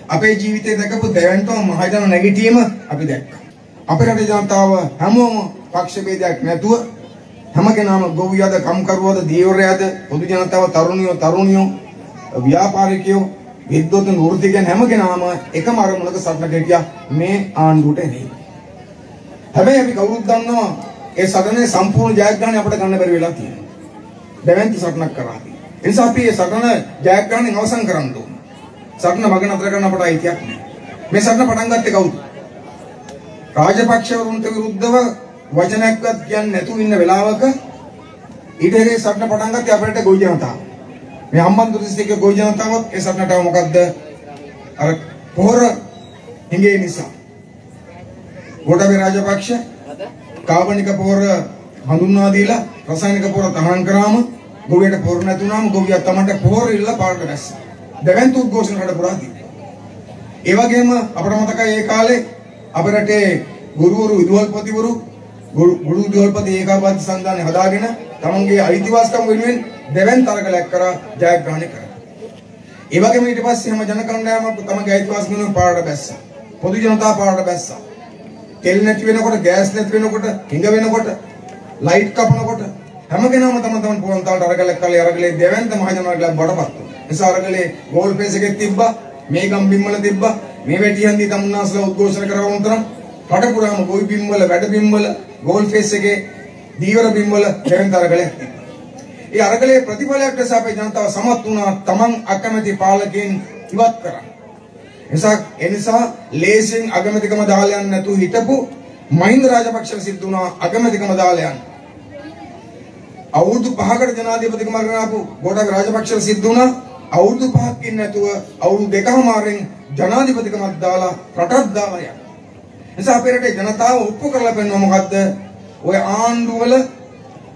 අපේ ජීවිතේ දැකපු දෙවන්තම මහජන නැගිටීම අපි දැක්කා. අපේ රටේ ජනතාව හැමෝම පක්ෂ ભેදයක් නැතුව හැම කෙනාම ගොවියද කම්කරුවද දීවරයද පොදු ජනතාව තරුණියෝ ව්‍යාපාරිකයෝ විද්වතුන් වෘත්තිකයන් හැම කෙනාම එකම අරමුණක සටනක හිටියා මේ ආණ්ඩුවට එන්නේ. හැබැයි අපි කවුරුත් දන්නවා ඒ සටනේ සම්පූර්ණ ජයග්‍රහණය අපිට ගන්න බැරි වෙලා තියෙනවා. දෙවන්ති සටනක් කරා. ඒ නිසා අපි මේ සටන ජයග්‍රහණයෙන් අවසන් කරන්න ඕන. සටන මග නතර කරන්න අපට අයිතියක් නැහැ. මේ සටන පටන් ගත්තේ කවුද? රාජපක්ෂවරුන්ට විරුද්ධව වචනයක්වත් කියන්නේ නැතුව ඉන්න වෙලාවක ඊටේ සටන පටන් ගත්තේ අපේ ගොවි ජනතාව. මේ හම්බන්තොට දිස්ත්‍රික්කයේ ගොවි ජනතාවක් ඒ සටනට මොකද්ද? අර පොහොර හිඟේ නිසා. ගෝඨාභය රාජපක්ෂ කාබනික පොහොර හඳුන්වා දීලා රසායනික පොහොර තහනම් කරාම ගොවියට පොහොර නැතුණාම ගොවියා තමන්ට පොහොර ඉල්ල පාරට දැස්සා. දෙවන්ත උද්ඝෝෂණ රට පුරා දීලා. ඒ වගේම අපට මතකයි ඒ කාලේ අපේ රටේ ගුරුවරු විදුහල්පතිවරු ගුරු විදුහල්පති ඒකාබද්ධ සංවිධානය හදාගෙන තමන්ගේ අයිතිවාසිකම් වෙනුවෙන් දෙවන්ත තරගලයක් කරා ජයග්‍රහණය කරා. ඒ වගේම ඊට පස්සේ හැම ජන කණ්ඩායමක් තමන්ගේ අයිතිවාසිකම් වෙනුවෙන් පාරට බැස්සා. පොදු ජනතාව පාරට බැස්සා. තෙල් නැති වෙනකොට, ගෑස් නැති වෙනකොට, හිඟ වෙනකොට, ලයිට් කපනකොට හැම කෙනාම තම පුවන් තාලට අරගලක් කළේ අරගලේ දෙවන්ත මහජනවලට බඩපත් වුණා. නිසා අරගලේ ගෝල් ෆේස් එකක් තිබ්බා, මේ ගම් බිම්වල තිබ්බා, මේ වැටිහන්දී තමුන්නාස්ලා උද්ඝෝෂණ කරවුන් තරම් රට පුරාම ගොවි බිම්වල, වැඩ බිම්වල, ගෝල් ෆේස් එකේ දීවර බිම්වල දෙවන්ත අරගලයක් තිබ්බා. ඒ අරගලේ ප්‍රතිඵලයක් ලෙස අපේ ජනතාව සමත් වුණා තමන් අකමැති පාලකයන් ඉවත් කරන්න. එනිසා ලේසියෙන් අගමැතිකම දාලා යන්න නැතුව හිටපු මහින්ද රාජපක්ෂ සිද්ධ වුණා අගමැතිකම දාලා යන්න. අවුරුදු 5කට ජනාධිපතිකම අරගෙන ආපු ගෝඨාභය රාජපක්ෂ සිද්ධ වුණා අවුරුදු 5ක් ඉන්න නැතුව අවුරුදු 2කමාරෙන් ජනාධිපතිකමක් දාලා රටක් දාලා යන්න. නිසා අපේ රටේ ජනතාව ඔප්පු කරලා පෙන්වුවා මොකද්ද? ඔය ආණ්ඩුවල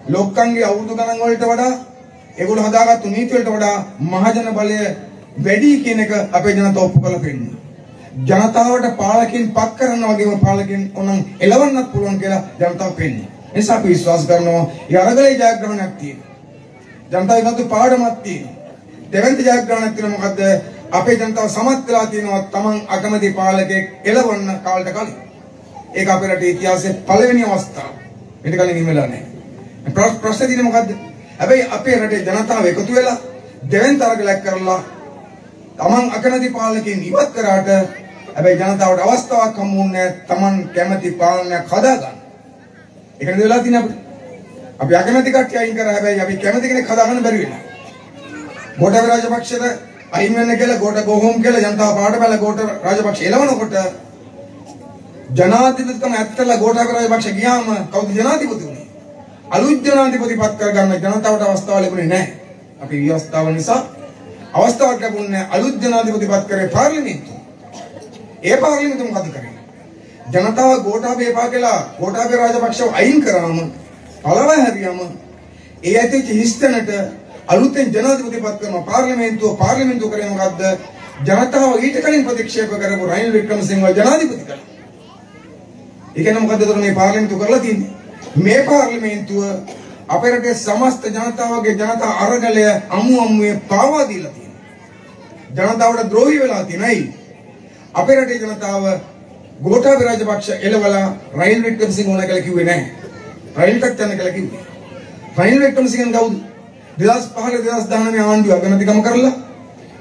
ලොක්කන්ගේ අවුරුදු ගණන් වලට වඩා ඒගොල්ලෝ හදාගත්තු නීති වලට වඩා මහජන බලය වැඩි කියන එක අපේ ජනතාව ඔප්පු කරලා පෙන්නනවා. ජනතාවට පාලකයන් පත් කරන වගේම පාලකයන් උනම් එලවන්නත් පුළුවන් කියලා ජනතාව පෙන්නේ. ඒ නිසා අපි විශ්වාස කරනවා ඒ අරගලේ ජයග්‍රහණයක් තියෙනවා. ජනතාවගේ මත පාඩමක් තියෙනවා. දෙවන්ති ජයග්‍රහණයක් තියෙනවා මොකද්ද? අපේ ජනතාව සමත් වෙලා තියෙනවා තමන් අකමැති පාලකයෙක් එලවන්න කාලට කලින්. ඒක අපේ රටේ ඉතිහාසයේ පළවෙනි අවස්ථාව. ඊට කලින් ඉමෙලා නැහැ. ප්‍රශ්නේ තියෙන්නේ මොකද්ද? හැබැයි අපේ රටේ ජනතාව එකතු වෙලා දෙවන්ති අරගලයක් කරලා තමන් අකමැති පාලකයන් ඉවත් කරාට හැබැයි ජනතාවට අවස්ථාවක් හම්බුන්නේ තමන් කැමති පාලනයක් හදාගන්න. ඒකද වෙලා තියෙන්නේ අපිට. අපි අකමැති කට්ටිය අයින් කරා හැබැයි අපි කැමති කෙනෙක් හදාගන්න බැරි වෙනවා. ගෝඨාභය රාජපක්ෂට අයින් වෙන්න කියලා ගෝඨ ගෝහෝම් කියලා ජනතාව පාට බැල ගෝඨ රාජපක්ෂ එළවනකොට ජනාධිපතිකම ඇත්තලා ගෝඨාභය රාජපක්ෂ ගියාම කවුද ජනාධිපති වුනේ? අලුත් ජනාධිපති පත් කරගන්න ජනතාවට අවස්ථාව ලැබුණේ නැහැ. අපි විවස්ථාව නිසා අවස්ථාවක් ලැබුණේ අලුත් ජනාධිපති පත් කරේ පාර්ලිමේන්තුව. ඒ පාර්ලිමේන්තුව මොකද කරේ? ජනතාව ගෝඨාභය එපා කියලා ගෝඨාභය රාජපක්ෂව අයින් කරාම පළව හැරියම ඒ ඇතිච්ච හිස්තැනට අලුතෙන් ජනාධිපති පත් කරන පාර්ලිමේන්තුව කරේ මොකද්ද? ජනතාව ඊට කලින් ප්‍රතික්ෂේප කරපු රනිල් වික්‍රමසිංහ ජනාධිපති කළා. ඒ කියන්නේ මොකද්ද මේ පාර්ලිමේන්තුව කරලා තියෙන්නේ? මේ පාර්ලිමේන්තුව අපේ රටේ සමස්ත ජනතාවගේ ජනතා අරගලය අමුමුවේ පාවා දීලා තියෙනවා. ජනතාවට ද්‍රෝහී වෙලා තියෙනයි. අපේ රටේ ජනතාව ගෝඨාභය රාජපක්ෂ එළවලා රනිල් වික්‍රමසිංහ ඕන කියලා කිව්වේ නැහැ. රනිල්ට යන කියලා කිව්වේ. රනිල් වික්‍රමසිංහ කවුද? 2015 ආණ්ඩුව අගමැතිකම කරලා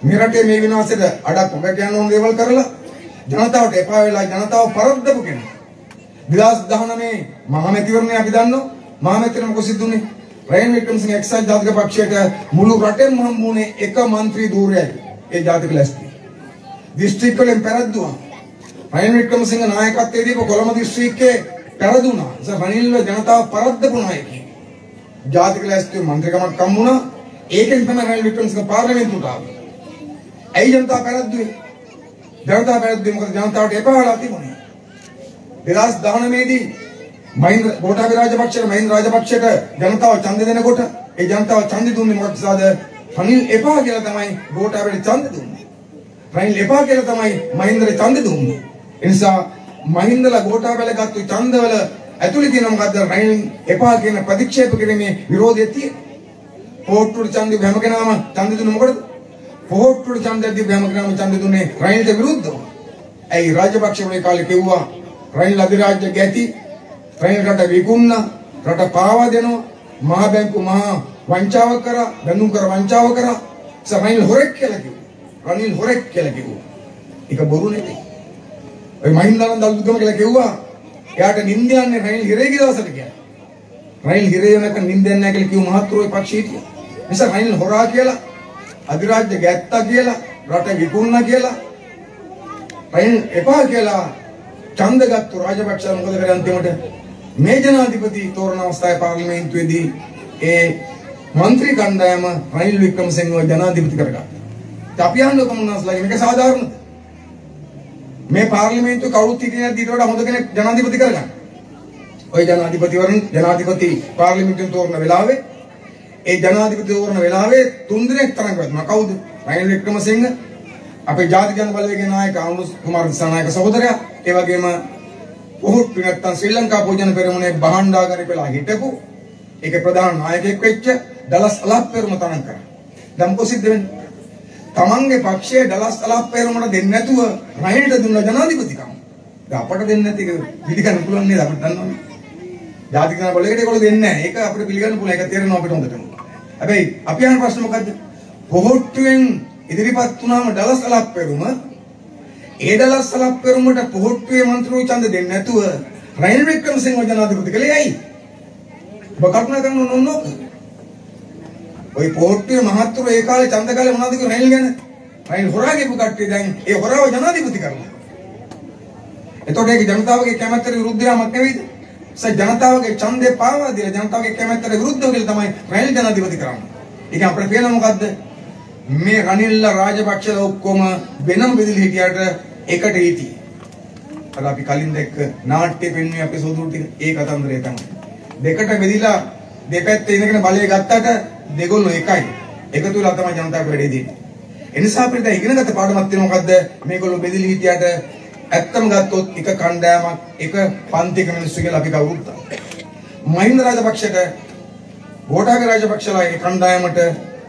මේ රටේ මේ විනාශයට අඩක් ඔබ කියන්න ඕන දේවල් කරලා ජනතාවට එපා වෙලා ජනතාව පරද්දපු කෙනා. 2019 මහමැතිවරණය අපි දන්නවා. මහමැතිවරණ මොකද සිද්ධුනේ? රනිල් වික්‍රමසිංහ එක්සත් ජාතික පක්ෂයට මුළු රටෙම හම්බුනේ එක മന്ത്രി ධූරයයි. ඒ ජාතික ලැස්තිය. දිස්ත්‍රික්ක වලින් පෙරද්දුවා. රනිල් වික්‍රමසිංහ නායකත්වයේ දීපු කොළඹ දිස්ත්‍රික්කයේ පෙරදුනා. රනිල්ව ජනතාව පරද්දපු නායකයෙක්. ජාතික ලැස්තිය മന്ത്രിකමක් හම්බුණා. ඒකෙන් තමයි රනිල් වික්‍රමසිංහ පාර්ලිමේන්තුවට ආවේ. ඇයි ජනතාව පෙරද්දුවේ? ජනතාව පෙරද්දුවේ මොකද ජනතාවට එපා වෙලා තිබුණේ. 2019 දී ගෝඨාභය රාජපක්ෂට ජනතාව ඡන්ද දෙනකොට ඒ ජනතාව ඡන්ද දුන්නේ මොකක්ද? රනිල් එපා කියලා තමයි ගෝඨාභයට ඡන්ද දුන්නේ. රනිල් එපා කියලා තමයි මහින්දට ඡන්ද දුන්නේ. ඒ නිසා මහින්දලා ගෝඨාභයල ගත්තු ඡන්දවල ඇතුළේ තියෙන මොකද්ද? රනිල් එපා කියන ප්‍රතික්ෂේප කිරීමේ විරෝධය තියෙනවා. පොට්ටුට ඡන්ද හැම කෙනාම ඡන්ද දුන්නේ මොකටද? පොහොට්ටුවට ඡන්දයක් දීපු හැම කෙනාම ඡන්දෙ දුන්නේ රනිල්ට විරුද්ධව. ඇයි රාජපක්ෂ වගේ කාලේ කිව්වා රනිල් අධිරාජ්‍ය ගැති රනිල් රට විකුණන රට පාවා දෙනවා මහා බැංකු මහා වංචාව කරා බැඳුම් කර වංචාව කරා රනිල් හොරෙක් කියලා කිව්වා. රනිල් හොරෙක් කියලා කිව්වා. ඒක බොරු නෙවෙයි. ඔය මහින්දානන්ද අලුත්ගම කියලා කිව්වා එයාට නිින්ද යන්නේ රනිල් හිරේ ගිය දවසට කියලා. රනිල් හිරේ යනක නිින්ද යන්නේ නැහැ කියලා කිව්ව මහත්තුරුයි පක්ෂී හිටියා. නිසා රනිල් හොරා කියලා අධිරාජ්‍ය ගැත්තා කියලා රට විකුණුණා කියලා රනිල් එපා කියලා ඡන්ද ගත්තු රාජපක්ෂ මොකද කරන්නේ අන්තිමට මේ ජනාධිපති තෝරන අවස්ථාවේ පාර්ලිමේන්තුවේදී ඒ മന്ത്രി කණ්ඩායම රනිල් වික්‍රමසිංහව ජනාධිපති කරගත්තා. අපි අහන්නේ කොමුණස්ලාගේ මේක සාධාරණද? මේ පාර්ලිමේන්තුව කවුරුත් හිටියේ නැද්ද ඊට වඩා හොඳ කෙනෙක් ජනාධිපති කරගන්න. ওই ජනාධිපති පාර්ලිමේන්තුවෙන් තෝරන වෙලාවේ ඒ ජනාධිපති තෝරන වෙලාවේ තුන් දිනක් තරම් කරනවා. කවුද? රනිල් වික්‍රමසිංහ, අපේ ජාතික ජන බලවේගයේ නායක අනුස් කුමාර දිසානායක සහෝදරයා, ඒ වගේම පොහොට්ටු නැත්තම් ශ්‍රී ලංකා පෝජන පෙරමුණේ බහණ්ඩාගාරේ වෙලා හිටපු ඒකේ ප්‍රධාන නායකයෙක් වෙච්ච ඩලස් අලප්පෙරුම තරම් කරා. දැන් කොසිද්ද වෙන්නේ? තමන්ගේ පක්ෂයේ ඩලස් අලප්පෙරුමට දෙන්නේ නැතුව රනිල්ට දුන්න ජනාධිපතිකම. දැන් අපට දෙන්නේ නැති එක පිළිගන්න පුළුවන් නේද? අපිට දන්නවනේ. ජාතික ජන බලවේගයට ඒගොල්ලෝ දෙන්නේ නැහැ. ඒක අපිට පිළිගන්න පුළුවන්. ඒක තේරෙනවා අපිට හොඳටම. හැබැයි අපි අහන ප්‍රශ්න මොකද්ද? පොහොට්ටුවෙන් ඉදිරිපත් වුණාම ඩලස් අලප්පෙරුම ඒ ඩලස් අලප්පෙරුමට පොහොට්ටුවේ මන්ත්‍රී ඡන්ද දෙන්නේ නැතුව රනිල් වික්‍රමසිංහ ජනාධිපති කළේ ඇයි? ඔබ කල්පනා කරන්න ඕනෝක. ওই පොහොට්ටුවේ මහත්තුරු ඒ කාලේ ඡන්ද කාලේ මොනවද කිව්වේ රනිල් ගැන? රනිල් හොරා ගිහපු කට්ටිය දැන් ඒ හොරාව ජනාධිපති කරලා. එතකොට ඒක ජනතාවගේ කැමැත්තට විරුද්ධ යමක් නෙවෙයිද? ජනතාවගේ ඡන්දේ පාවා දීලා ජනතාවගේ කැමැත්තට විරුද්ධව කියලා තමයි රනිල් ජනාධිපති කරන්නේ. ඒක අපිට පේන මොකද්ද? මේ රනිල්ලා රාජපක්ෂලා ඔක්කොම වෙනම බෙදලා හිටියට එකට හිටියේ. අර අපි කලින් දැක්ක නාට්‍ය පෙන්වන්නේ අපේ සෝදුරු ටික ඒ කතන්දරය තමයි. දෙකට බෙදිලා දෙපැත්තේ ඉඳගෙන බලය ගත්තට දෙගොල්ලෝ එකයි. එකතු වෙලා තමයි ජනතාවට වැඩේ දෙන්නේ. ඒ නිසා අපිට දැන් ඉගෙනගත්ත පාඩමක් තියෙනවා මොකද්ද? මේගොල්ලෝ බෙදලා හිටියට ඇත්තම ගත්තොත් එක කණ්ඩායමක් එක පන්තික මිනිස්සු කියලා අපි කවුරුත් මහින්ද රාජපක්ෂට ගෝඨාභය රාජපක්ෂලා ඒ කණ්ඩායමට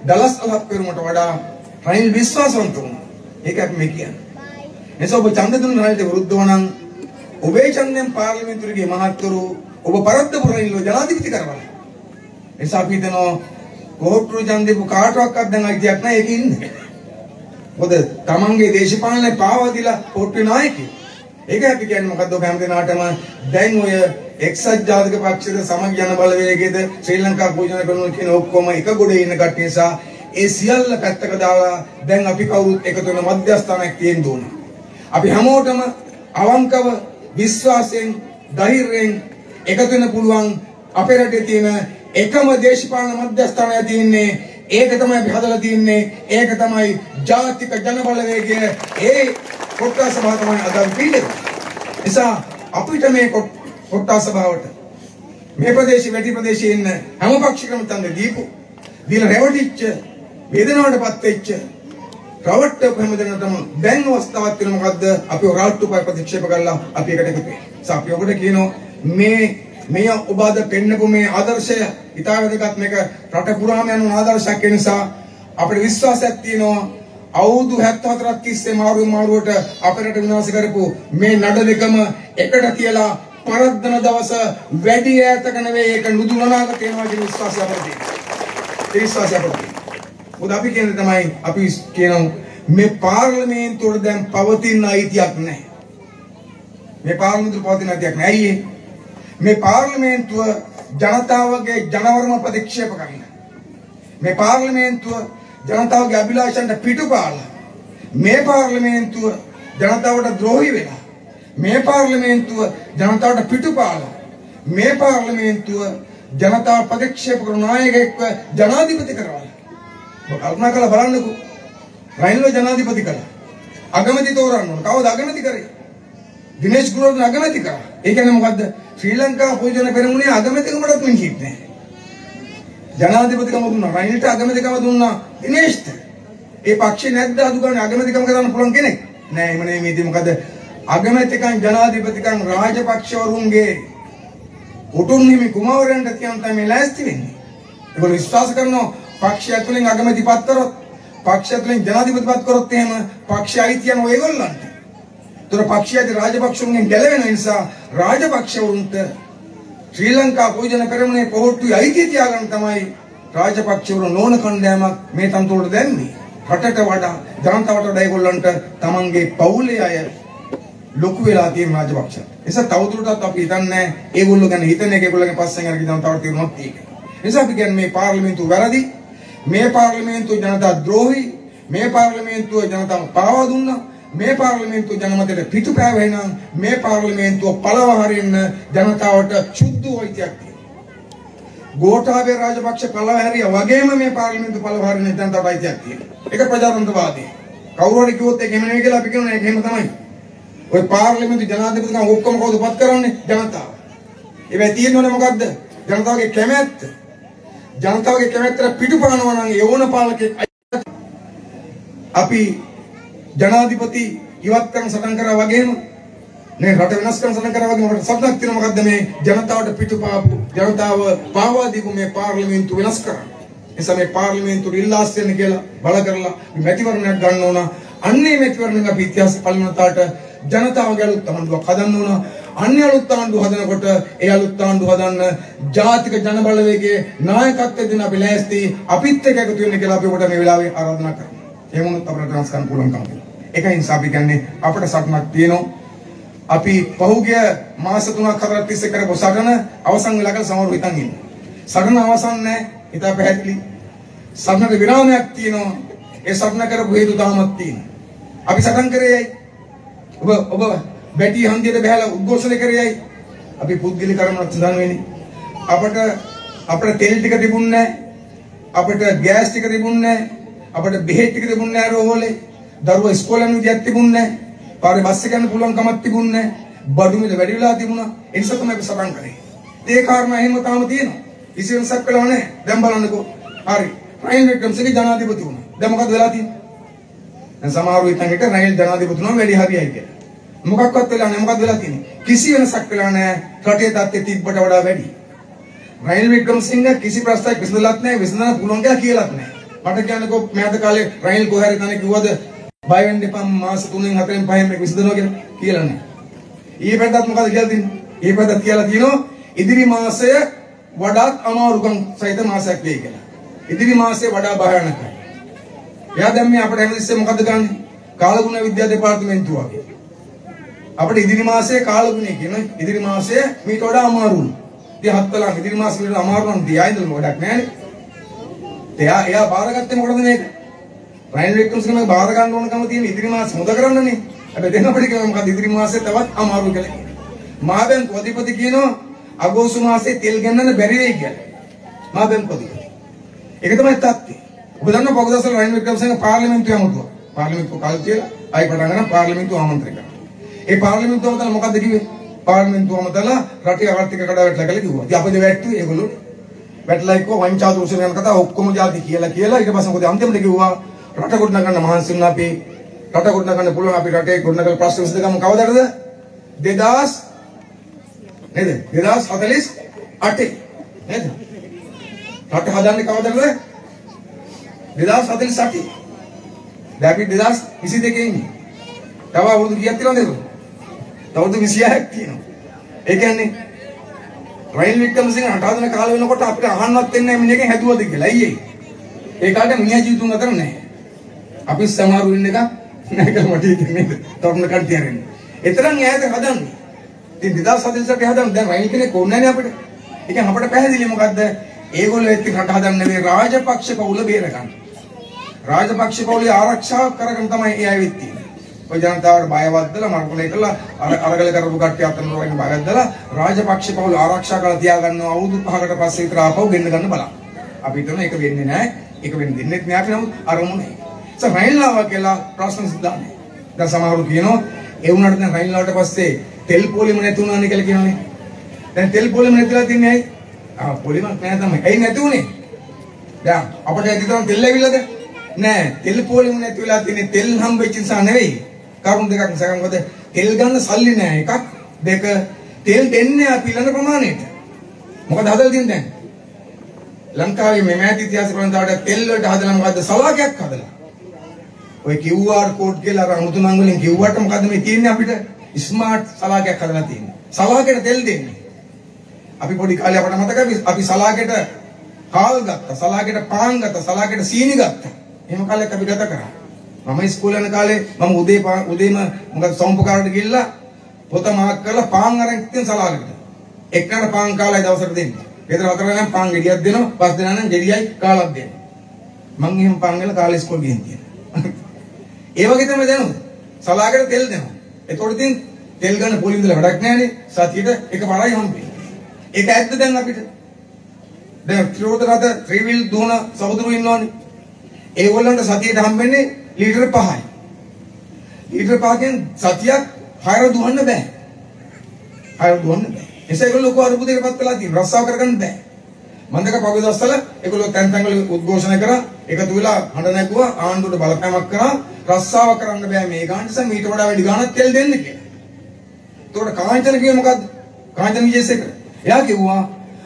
ඩලස් අලප්පෙරුමට වඩා රනිල් විශ්වාසවන්ත වුණා. ඒක අපි මේ කියන්නේ. එනිසා ඔබ ඡන්ද දුන්න රනිල්ට විරුද්ධව නම් ඔබේ ඡන්දයෙන් පාර්ලිමේන්තුවේ ගිය මහත්වරු ඔබ පරද්දපු රනිල්ව ජනාධිපති කරවලා. එනිසා අපි හිතනවා කොහොට්ටු ඡන්දෙපු කාටවත් දැන් අයිතියක් නැහැ ඒකේ ඉන්නේ. මොකද තමන්ගේ දේශපාලනය පාවා දීලා පොට්ටු නායකයෙක්. ඒක අපි කියන්නේ මොකද්ද ඔබ හැමදෙනාටම දැන් ඔය එක්සත් ජාතික පක්ෂයේද සමග ජන බලවේගයේද ශ්‍රී ලංකා පෝෂණ කරනවා කියන ඔක්කොම එක ගොඩේ ඉන්න කට්ටිය නිසා ඒ සියල්ල පැත්තක දාලා දැන් අපි කවුරුත් එකතු වෙන මධ්‍යස්ථානයක් තියෙන්න ඕන. අපි හැමෝටම අවංකව විශ්වාසයෙන් ධෛර්යයෙන් එකතු වෙන්න පුළුවන් අපේ රටේ තියෙන එකම දේශපාලන මධ්‍යස්ථානය තියෙන්නේ ඒක තමයි අපි හදලා තින්නේ ඒක තමයි ජාතික ජන බලවේගය ඒ කොට්ටාස සභාව තමයි අද පිළිදෙන්නේ. නිසා අපිට මේ කොට්ටාස සභාවට මේ ප්‍රදේශයේ වැඩි ප්‍රදේශයේ ඉන්න හැම පක්ෂිකම තන්නේ දීලා රැවටිච්ච වේදනාවටපත් වෙච්ච රවට්ටපු හැමදෙනාටම දැන් අවස්ථාවක් තියෙන මොකද්ද අපි රාජ්‍යපය ප්‍රතික්ෂේප කරලා අපි එකට එකතු වෙනවා. අපි ඔබට කියනවා මේ ඔබ අද පෙන්නපු මේ ආදර්ශය ඉතා වැදගත් මේක රට පුරාම යන ආදර්ශයක් නිසා අපිට විශ්වාසයක් තියෙනවා අවුරුදු 74ක් තිස්සේ මාරුවට අපරට විනාශ කරපු මේ නඩ දෙකම එකට තියලා පරද්දන දවස වැඩි ඈතක නෙවෙයි ඒක නුදුනනාගත වෙනවා කියන විශ්වාසය අපිට තියෙනවා. ඒ විශ්වාසය අපිට තියෙනවා. මොකද අපි කියන්නේ තමයි අපි කියනවා මේ පාර්ලිමේන්තුවට දැන් පවතින අයිතියක් නැහැ. මේ පාර්ලිමේන්තුවට පවතින අයිතියක් නැහැ. ඇයි මේ පාර්ලිමේන්තුව ජනතාවගේ ජනවරම ප්‍රතික්ෂේප කරන මේ පාර්ලිමේන්තුව ජනතාවගේ අභිලාෂයන්ට පිටුපාලා මේ පාර්ලිමේන්තුව ජනතාවට ද්‍රෝහි වෙලා මේ පාර්ලිමේන්තුව ජනතාවට පිටුපාලා මේ පාර්ලිමේන්තුව ජනතාව ප්‍රතික්ෂේප කරන නායකයෙක්ව ජනාධිපති කරවලා ඔබ කල්පනා කරලා බලන්නකෝ රනිල්ව ජනාධිපති කළා අගමැති තෝරන්න ඕන කවුද අගමැති කරේ දිනේෂ් ගුණවර්ධන අගමැති කරා ඒ කියන්නේ මොකද්ද ශ්‍රී ලංකා පෝෂණ පෙරමුණේ අගමැතිකමටත් මින් හිටින්නේ ජනාධිපතිකම දුන්නා රනිල්ට අගමැතිකම දුන්නා දිනේෂ්ට ඒ පක්ෂේ නැද්ද අදු ගන්න අගමැතිකම කරන්න පුළුවන් කෙනෙක් නෑ එහෙම නෙමෙයි මේ මොකද අගමැතිකම් ජනාධිපතිකම් රාජපක්ෂවරුන්ගේ උතුම් හිමි කුමාරයන්ට කියන තමයි ලෑස්ති වෙන්නේ ඒගොල්ලෝ විශ්වාස කරනවා පක්ෂය තුලින් අගමැති පත්තරොත් පක්ෂය තුලින් ජනාධිපතිපත් කරොත් එහෙම පක්ෂය අයිතියන ඔයගොල්ලන්ට. ඒතර පක්ෂයදී රාජපක්ෂුන්ගෙන් ගැලවෙන නිසා රාජපක්ෂවරුන්ට ශ්‍රී ලංකා පොදුජන පෙරමුණේ පොහොට්ටුවේ අයිතිය තියාගන්න තමයි රාජපක්ෂවරු නොවන කණ්ඩායමක් මේ තන්තුවලට දැම්මේ. රටට වඩා ජනතාවට වඩා ඒගොල්ලන්ට තමන්ගේ පවුලේ අය ලොකු වෙලා තියෙන රාජපක්ෂ. නිසා තවදුරටත් අපි හිතන්නේ ඒගොල්ලෝ ගැන හිතන එක ඒගොල්ලෝගේ පස්සෙන් අරගෙන ජනතාවට තීරණයක් තියෙනවා. නිසා අපි කියන්නේ මේ පාර්ලිමේන්තුව වැරදි. මේ පාර්ලිමේන්තුව ජනතා ද්‍රෝහි. මේ පාර්ලිමේන්තුව ජනතාව පාවා දුන්නා. මේ පාර්ලිමේන්තුව ජනමතයට පිටුපෑවෙනා. මේ පාර්ලිමේන්තුව පළව හරින්න ජනතාවට සුද්ධ වෛද්‍යයක් තියෙනවා. ගෝඨාභය රාජපක්ෂ පළව හැරියා වගේම මේ පාර්ලිමේන්තුව පළව හරින්න ජනතාවට වෛද්‍යයක් තියෙනවා. ඒක ප්‍රජාතන්ත්‍රවාදී. කවුරු හරි කිව්වොත් ඒක එහෙම නෙවෙයි කියලා අපි කියනවා ඒක එහෙම තමයි. ඔය පාර්ලිමේන්තු ජනාධිපතිකම් ඔක්කොම කවුද පත් කරන්නේ? ජනතාව. ඒවැයි තියෙන්නේ මොකද්ද? ජනතාවගේ කැමැත්ත. ජනතාවගේ කැමැත්තට පිටුපානවා නම් ඒ ඕන පාලකෙක් අපි ජනාධිපති ඉවත් කරන සටන් කරා වගේම නේ රට වෙනස් කරන සටන් කරා වගේම අපිට සටනක් තියෙනවා මොකද්ද මේ ජනතාවට පිටුපාපු ජනතාව පාවා දීපු මේ පාර්ලිමේන්තු වෙනස් කරන්න. එනිසා මේ පාර්ලිමේන්තු ඉල්ලාස් වෙන්න කියලා බල කරලා මේ මැතිවරණයක් ගන්න ඕන. අන්නේ මැතිවරණයක් අපි ඉතිහාස පරිණතයට ජනතාවගේ අලුත් ආණ්ඩුවක් හදන්න ඕන. අන්නේ අලුත් ආණ්ඩුව හදනකොට ඒ අලුත් ආණ්ඩුව හදන්න ජාතික ජන බලවේගයේ නායකත්වය දෙන අපි ලෑස්ති අපිත් එක්ක එකතු වෙන්න කියලා අපි ඔබට මේ වෙලාවේ ආරාධනා කරනවා. එහෙම වුණොත් අපිට ට්‍රාන්ස් කරන්න පුළුවන් කම. ඒකයි නිසා අපි කියන්නේ අපිට සටනක් තියෙනවා. අපි පහුගිය මාස 3-4 තිස්සේ කරපු සටන අවසන් වෙලා කියලා සමහරව හිතන් ඉන්නේ. සටන අවසන් නැහැ. ඊට පැහැදිලි. සටනට විරාමයක් තියෙනවා. ඒ සටන කරපු හේතු තාමත් තියෙනවා. අපි සටන් කරේයි ඔබ බැටි හන්දියට බහැලා උද්ඝෝෂණය කරේයි අපි පුද්ගලික කර්මයක් සඳහන් වෙන්නේ අපිට තෙල් ටික තිබුණේ නැහැ අපිට ගෑස් ටික තිබුණේ නැහැ අපිට බෙහෙත් ටික තිබුණේ නැහැ රෝහලේ දරුවෝ ඉස්කෝලේ යන විදියක් තිබුණේ නැහැ පාරේ බස් එක යන්න පුළුවන් කමක් තිබුණේ නැහැ බඩු මිල වැඩි වෙලා තිබුණා ඒ නිසා තමයි අපි සටන් කරේ ඒ කාරණා එහෙම තාම තියෙනවා කිසි වෙනසක් වෙලා නැහැ දැන් බලන්නකෝ හරි රනිල් වික්‍රමසිංහ ජනාධිපති වුණා දැන් මොකද වෙලා තියෙන්නේ දැන් සමහරව හිතන් හිට රනිල් ජනාධිපති වුණා වැඩි හරියයි කියලා මොකක්වත් වෙලා නැහැ මොකක්ද වෙලා තියෙන්නේ කිසි වෙනසක් වෙලා නැහැ රටේ තත්ත්වය තිබ්බට වඩා වැඩි රනිල් වික්‍රමසිංහ කිසි ප්‍රශ්නයක් විසඳලත් නැහැ විසඳන්න පුළුවන් කියලා කියලාත් නැහැ මට කියන්නකෝ මෑත කාලේ රනිල් කොහේ හරි තැනක කිව්වද බය වෙන්න එපා මාස 3න් 4න් 5න් මේක විසඳනවා කියලා නැහැ ඊයේ පැත්තත් මොකද කියලා තින්නේ ඊයේ පැත්තත් කියලා තියෙනවා ඉදිරි මාසය වඩාත් අමාරුකම් සහිත මාසයක් වෙයි කියලා ඉදිරි මාසය වඩා භයානකයි එයා දැන් මේ අපිට හැමතිස්සෙම මොකද ගන්නේ කාලගුණ විද්‍යා දෙපාර්තමේන්තුව වගේ අපිට ඉදිරි මාසයේ කාලගුණය කියන ඉදිරි මාසය මීට වඩා අමාරුයි. ඉතින් හත්වලක් ඉදිරි මාසෙ වල අමාරු නම් තියායින්ද මොකක් නැහැනේ. එයා බාරගත්තේ මොකටද මේක? රනිල් වික්‍රමසිංහ මේ බාර ගන්න ඕනකම තියෙන ඉදිරි මාසෙ මොද කරන්නනේ. හැබැයි දෙන්න අපිට කියනවා මොකද ඉදිරි මාසෙ තවත් අමාරු කියලා. මහ බැංකුව අධිපති කියනවා අගෝස්තු මාසයේ තෙල් ගන්නන්න බැරි වෙයි කියලා. මහ බැංකුව අධිපති. ඒක තමයි තත්ත්වය. ඔබ දන්නවා පොගදසල රනිල් වික්‍රමසිංහ පාර්ලිමේන්තුව යමුතුවා. පාර්ලිමේන්තුව කල් කියලා ආයි පටන් ගන්න පාර්ලිමේන්තුව ආමන්ත්‍රණය කරනවා. ඒ පාර්ලිමේන්තුවම තමයි මොකද්ද කිව්වේ? පාර්ලිමේන්තුවම තමයි රටේ ආර්ථික කඩාවැටලා කියලා කිව්වා. ඉතින් අපිට වැට්ටුවේ ඒගොල්ලෝ. වැටලා එක්ක වංචා දෝෂණ යන කතා ඔක්කොම જાති කියලා ඊට පස්සේ මොකද අන්තිමට කිව්වා රට ගොඩනගන්න මහන්සි වුණා අපි. රට ගොඩනගන්න පුළුවන් අපි රටේ ගොඩනගල ප්‍රශ්න විසඳගමු කවදාද? 2000 නේද? 2048 නේද? රට හදන්නේ කවදාද? 2048. දැන් අපි 2022 ඉන්නේ. තව අවුරුදු කීයක් තියෙනවද? තවද 26ක් තියෙනවා. ඒ කියන්නේ රනිල් වික්‍රමසිංහ හටාදන කාල වෙනකොට අපිට අහන්නවත් වෙන්නේ නැහැ මිනිහගෙන් හැදුවද කියලා. අයියේ. ඒ කාලේ මිනිහා ජීවිතුන් අතර නැහැ. අපි සමහරු ඉන්න එක නැහැ කියලා මට හිතෙන්නේ. තරුණ කට්ටිය හරින්නේ. ඒතරම් ඈත හදන්නේ. ඉතින් 2047 හදන්න දැන් රනිල් කෙනෙක් ඕනේ නැහැ අපිට. ඒ කියන්නේ අපිට පැහැදිලි මොකද්ද? ඒගොල්ලෝ එක්ක රට හදන්න නෙවෙයි රාජපක්ෂ පවුල බේර ගන්න. රාජපක්ෂ පවුලේ ආරක්ෂාව කරගෙන තමයි ඒ ආවෙත් තියෙන්නේ. ඔය ජනතාවට බයවත්දලා මරණය කළා අරගල කරපු කට්ටිය අතන වගේ බයවත්දලා රාජපක්ෂ පවුල ආරක්ෂා කරලා තියාගන්නවා අවුරුදු 5කට පස්සේ විතර ආපහු ගෙන්න ගන්න බලන්න. අපි හිතන එක වෙන්නේ නැහැ. ඒක වෙන්න දෙන්නේ නැහැ අපි නමුත් අරමුණේ. රනිල්ලාවා කියලා ප්‍රශ්න සිද්ධානේ. දැන් සමහරව කියනවා ඒ වුණාට දැන් රනිල්ලාවට පස්සේ තෙල් පොලිම නැති වුණානේ කියලා කියනවානේ. දැන් තෙල් පොලිම නැතිලා තින්නේ ඇයි? පොලිමක් නැහැ තමයි. ඇයි නැති උනේ? දැන් අපිට ඇදිතරම් තෙල් ඇවිල්ලාද? නෑ. තෙල් පොලිම නැති වෙලා තින්නේ තෙල් හම්බෙච්ච නිසා නෙවෙයි. කරුණු දෙකක් නිසා මොකද තෙල් ගන්න සල්ලි නෑ එකක් දෙක තෙල් දෙන්නේ අපි ළඟ ප්‍රමාණයට මොකද හදලා තියන්නේ දැන් ලංකාවේ මේ මෑත ඉතිහාස ප්‍රවණතාවට තෙල් වලට හදලා මොකද්ද සලාකයක් හදලා ඔය QR කෝඩ් කියලා අර අමුතු නම් වලින් කිව්වට මොකද්ද මේ තියෙන්නේ අපිට ස්මාර්ට් සලාකයක් හදලා තියෙන්නේ. සලාකයට තෙල් දෙන්නේ. අපි පොඩි කාලේ අපට මතකයි අපි සලාකයට කාල් ගත්තා, සලාකයට පාන් ගත්තා, සලාකයට සීනි ගත්තා. එහෙම කාලයක් අපි ගත කරා. මම ඉස්කෝලේ යන කාලේ මම උදේම මොකද සම්පකාරට ගිහිල්ලා පොත මාක් කරලා පාන් අරන් ඉතින් සලාකයට. එක්කන පාන් කාලයි දවසට දෙන්නේ. ගෙදර හතර නම් පාන් ගෙඩියක් දෙනවා, පස් දෙනා නම් ගෙඩියයි කාලක් දෙනවා. මං එහෙම පාන් වල කාලේ ඉස්කෝලේ ගිහින් තියෙනවා. ඒ වගේ තමයි දැනුනේ. සලාකයට තෙල් දෙනවා. ඒතකොට ඉතින් තෙල් ගන්න පොලි ඉඳලා වැඩක් නැහැනේ. සතියට එකපාරයි හම්බෙන්නේ. ඒක ඇත්ත දැන් අපිට. දැන් ත්‍රිවෘත ත්‍රිවිල් දුවන සමුදුරු ඉන්නවනේ. ඒගොල්ලන්ට සතියට හම්බෙන්නේ ලීටර් 5යි. ලීටර් 5කින් සතියක් 6 දුවන්න බෑ. 6 දුවන්න බෑ. එසේ ඒගොල්ලෝ ලොකු අරුබුදයකටපත් වෙලා තියෙනවා. රස්සාව කරගන්න බෑ. මන්දක පොගේ දවස්වල ඒගොල්ලෝ තැන් තැන් වල උද්ඝෝෂණ කරා, එකතු වෙලා හඬ නැගුවා, ආණ්ඩුවට බලපෑමක් කරා, රස්සාව කරන්න බෑ මේ ගානට මීට වඩා වැඩි ගාණක් තෙල් දෙන්න කියලා. ඒතකොට කාංචන කිව්වේ මොකද්ද? කාංචන විජේසේකර. එයා කිව්වා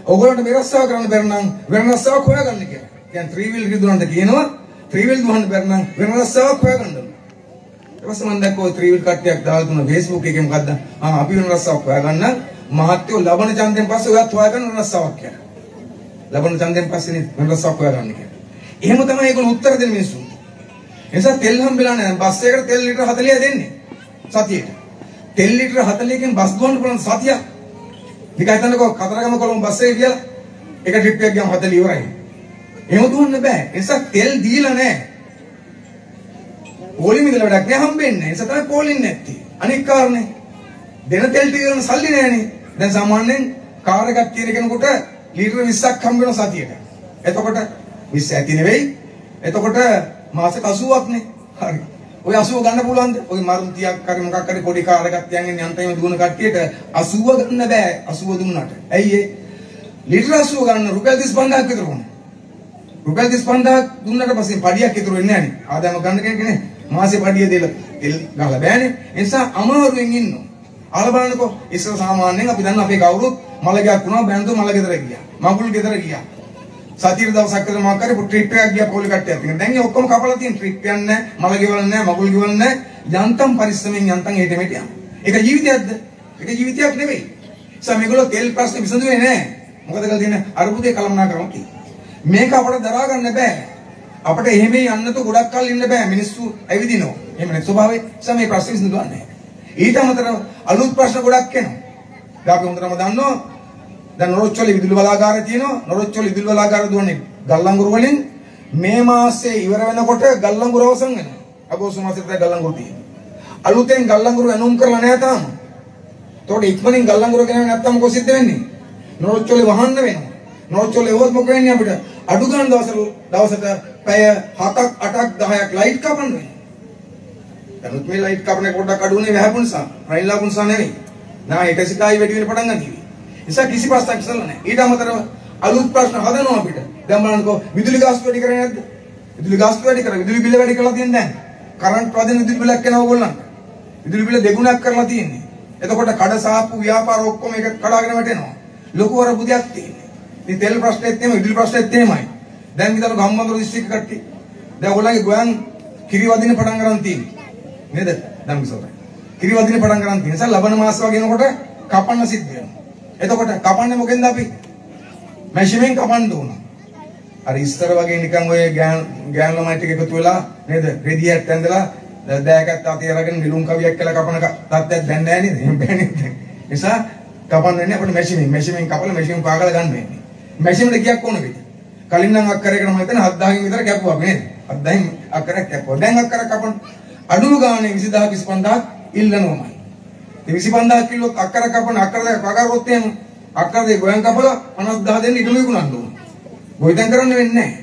ඔයගොල්ලන්ට මේ රස්සාව කරන්න බැරි නම් වෙන රස්සාවක් හොයාගන්න කියලා. දැන් ත්‍රිවිල් රිදුනන්ට කියනවා ත්‍රිවිල් දුවන්න බැරි නම් වෙන රස්සාවක් හොයාගන්න. ඊට පස්සේ මම දැක්කෝ ත්‍රිවිල් කට්ටියක් දාලා දුන්න Facebook එකේ මොකද්ද? අපි වෙන රස්සාවක් හොයාගන්න. මහත්යෝ ලබන ඡන්දයෙන් පස්සේ ඔයත් හොයාගන්න රස්සාවක් කියලා. ලබන ඡන්දයෙන් පස්සේ වෙන රස්සාවක් හොයාගන්න කියලා. එහෙම තමයි ඒගොල්ලෝ උත්තර දෙන මිනිස්සු. එනිසා තෙල් හම්බෙලා නැහැ. බස් එකකට තෙල් ලීටර 40 දෙන්නේ. සතියේට. තෙල් ලීටර 40කින් බස් දුවන්න පුළුවන් සතියක්. නිකන් හිතන්නකෝ කතරගම කොළඹ බස් එකේ කියලා එක ට්‍රිප් එකක් ගියාම 40 ඉවරයි. එහෙම දුවන්න බෑ. ඒ නිසා තෙල් දීලා නැහැ. පොලිම ඉඳලා වැඩක් නෑ හම්බෙන්නේ. ඒ නිසා තමයි පොලින් නැත්තේ. අනික් කාරණේ දෙන තෙල් ටික ගන්න සල්ලි නෑනේ. දැන් සාමාන්‍යයෙන් කාර් එකක් තියෙන කෙනෙකුට ලීටර 20ක් හම්බ වෙනවා සතියට. එතකොට 20 ඇති නෙවෙයි. එතකොට මාසෙක 80ක් නේ. හරි. ඔය 80 ගන්න පුළුවන්ද? ඔය මරුතියක් හරි මොකක් හරි පොඩි කාර් එකක් තියන් යන්තම් දුවන කට්ටියට 80 ගන්න බෑ. 80 දුන්නාට. ඇයි ඒ? ලීටර 80 ගන්න රුපියල් 35000ක් විතර ඕනේ. රුපියල් 35000ක් දුන්නාට පස්සේ පඩියක් ඉතුරු වෙන්නේ නැහැ නේ. ආදායම ගන්න කෙනෙක් නේ. මාසේ පඩිය දෙල තෙල් ගහලා බෑනේ. ඒ නිසා අමාරුවෙන් ඉන්නවා. ආල බලන්නකෝ ඉස්සර සාමාන්‍යයෙන් අපි දන්න අපේ කවුරුත් මලගයක් වුණා බැන්දු මල ගෙදර ගියා. මගුල් ගෙදර ගියා. සතියේ දවසක් කරලා මොකක් කරේ ට්‍රිප් එකක් ගියා පොලි කට්ටියක් තියෙනවා. දැන් ඒ ඔක්කොම කපලා තියෙන ට්‍රිප් යන්නේ නැහැ, මල ගෙවල් නැහැ, මගුල් ගෙවල් නැහැ. යන්තම් පරිස්සමෙන් යන්තම් හෙට මෙට යනවා. ඒක ජීවිතයක්ද? ඒක ජීවිතයක් නෙවෙයි. ඒ මේගොල්ලෝ තෙල් ප්‍රශ්නේ විසඳුවේ නැහැ. මොකද කියලා තියෙන අරුබුදේ කලමනාකරන තියෙනවා. මේක අපට දරා ගන්න බෑ. අපිට එහෙම යන්නතු ගොඩක් කල් ඉන්න බෑ. මිනිස්සු ඇවිදිනවා. එහෙම නේ ස්වභාවය. මේ ප්‍රශ්නේ විසඳුවන්නේ නැහැ. ඊට අමතරව අලුත් ප්‍රශ්න ගොඩක් එනවා. දැන් අපි හොඳටම දන්නවා දැන් නොරොච්චෝලි විදුලි බලාගාරය තියෙනවා. නොරොච්චෝලි විදුලි බලාගාරය දුවන්නේ ගල්ලංගුරු වලින්. මේ මාසේ ඉවර වෙනකොට ගල්ලංගුරු අවසන් වෙනවා. අගෝස්තු මාසෙට ගල්ලංගුරු තියෙනවා. අලුතෙන් ගල්ලංගුරු ඇනුම් කරලා නැහැ තාම. ඒතකොට ඉක්මනින් ගල්ලංගුරු ගෙනාවේ නැත්තම් මොකද සිද්ධ වෙන්නේ? නොරොච්චෝලි වහන්න වෙනවා. නොරොච්චෝලි එවොත් මොකද වෙන්නේ අපිට? අඩු ගන්න දවසට පැය 7ක් 8ක් 10ක් ලයිට් කපන්න වෙනවා. දැනුත් මේ ලයිට් කපන පොඩ්ඩක් අඩුනේ වැහපු නිසා, රයිල් ලාපු නිසා නෙවෙයි. නා ඒක සිතයි වැඩි වෙන පටන් ගන්නවා. නිසා කිසි ප්‍රශ්නයක් ඉස්සෙල්ලා නැහැ. ඊට අමතරව අලුත් ප්‍රශ්න හදනවා අපිට. දැන් බලන්නකෝ විදුලි ගාස්තු වැඩි කරන්නේ නැද්ද? විදුලි ගාස්තු වැඩි කරා. විදුලි බිල වැඩි කරලා තියෙන්නේ නැහැ. කරන්ට් වදින විදුලි බිලක් එනවා ඕගොල්ලන්ට. විදුලි බිල දෙගුණයක් කරලා තියෙන්නේ. එතකොට කඩ සාප්පු ව්‍යාපාර ඔක්කොම එක කඩාගෙන වැටෙනවා. ලොකු වරබුදයක් තියෙන්නේ. ඉතින් තෙල් ප්‍රශ්නෙත් එහෙමයි, විදුලි ප්‍රශ්නෙත් එහෙමයි. දැන් විතර ගම්බන්දොර දිස්ත්‍රික්ක කට්ටිය. දැන් ඔයගොල්ලන්ගේ ගෝයන් කිරි වදින පටන් ගන්න තියෙන්නේ. නේද? දැන් විසෝතයි. කිරි වදින පටන් ගන්න තියෙන නිසා ලබන මාස වගේ එනකොට කපන්න සිද්ධ වෙනවා. එතකොට කපන්නේ මොකෙන්ද අපි? මැෂිමෙන් කපන්න ඕන. අර ඉස්තර වගේ නිකන් ඔය ගෑන් ළමයි ටික එකතු වෙලා නේද? රෙදියක් ඇඳලා දෑකත් අතේ අරගෙන නිලුම් කවියක් කියලා කපන තත්ත්වයක් දැන් නැහැ නේද? එහෙම බෑ නේද? නිසා කපන්නේ අපිට මැෂිමෙන් කපලා මැෂිමෙන් පාගලා ගන්න වෙන්නේ. මැෂිමෙන් කීයක් ඕන වෙයිද? කලින් නම් අක්කරයකට මම හිතන 7000කින් විතර කැපුවා නේද? 7000න් අක්කරයක් කැපුවා. දැන් අක්කරයක් කපන අඩුම ගානේ 20000 25000ක් ඉල්ලනවමයි. ඒ 25000 කිලෝ අක්කර කපන අක්කරයක් පගාරොත් එහෙම අක්කරේ ගෝයන් කපලා 50000 දෙන්න ඉඩම විකුණන්න ඕන. ගොවිතැන් කරන්න වෙන්නේ නැහැ.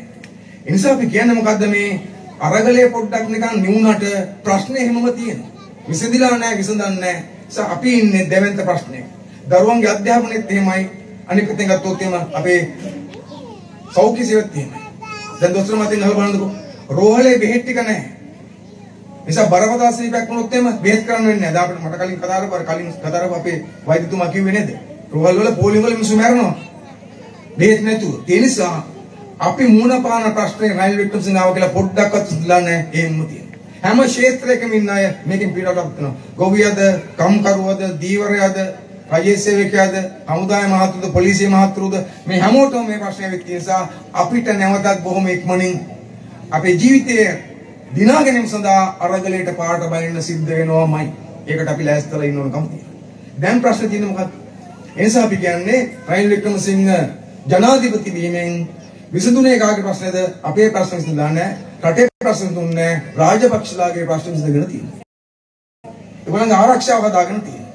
ඒ නිසා අපි කියන්නේ මොකද්ද මේ අරගලයේ පොඩ්ඩක් නිකන් නිවුනට ප්‍රශ්නේ එහෙමම තියෙනවා. විසඳිලා නැහැ, විසඳන්නේ නැහැ. නිසා අපි ඉන්නේ දෙවෙනි ප්‍රශ්නේ. දරුවන්ගේ අධ්‍යාපනයේත් එහෙමයි. අනිත් පැත්තෙන් ගත්තොත් එහෙම අපේ සෞඛ්‍ය සේවත් එහෙමයි. දැන් දොස්තර මතින් අහලා බලන්නකෝ. රෝහලේ බෙහෙත් ටික නැහැ. නිසා බරපතල සීපයක් වුණොත් එහෙම බෙහෙත් කරන්න වෙන්නේ නැහැ. දාපිට මට කලින් කතා කරපු අපේ වෛද්‍යතුමා කිව්වේ නේද? රෝහල් වල පොලියෝ වල මිනිස්සු මැරෙනවා. බෙහෙත් නැතුව. ඒ නිසා අපි මූණ පාන ප්‍රශ්නේ රයිල් වික්ටම්ස්ගෙන් ආව කියලා පොඩ්ඩක්වත් හිතලා නැහැ. එහෙම තියෙනවා. හැම ක්ෂේත්‍රයකම ඉන්න අය මේකෙන් පීඩාවටපත් වෙනවා. ගොවියද, කම්කරුවද, දීවරයාද, රජයේ සේවකයාද, හමුදාය මහතුරුද, පොලිසිය මහතුරුද මේ හැමෝටම මේ ප්‍රශ්නේ වෙච්ච නිසා අපිට නැවතත් බොහොම ඉක්මනින් අපේ ජීවිතයේ දිනා ගැනීම සඳහා අරගලයට පාට බහින්න සිද්ධ වෙනවාමයි. ඒකට අපි ලෑස්තිලා ඉන්න ඕනකම තියෙනවා. දැන් ප්‍රශ්නේ තියෙන්නේ මොකක්ද? ඒ නිසා අපි කියන්නේ රනිල් වික්‍රමසිංහ ජනාධිපති වීමෙන් විසඳුනේ කාගේ ප්‍රශ්නේද? අපේ ප්‍රශ්න විසඳලා නැහැ. රටේ ප්‍රශ්න දුන්නේ රාජපක්ෂලාගේ ප්‍රශ්න විසඳගෙන තියෙනවා. ඒගොල්ලන්ගේ ආරක්ෂාව හදාගෙන තියෙනවා.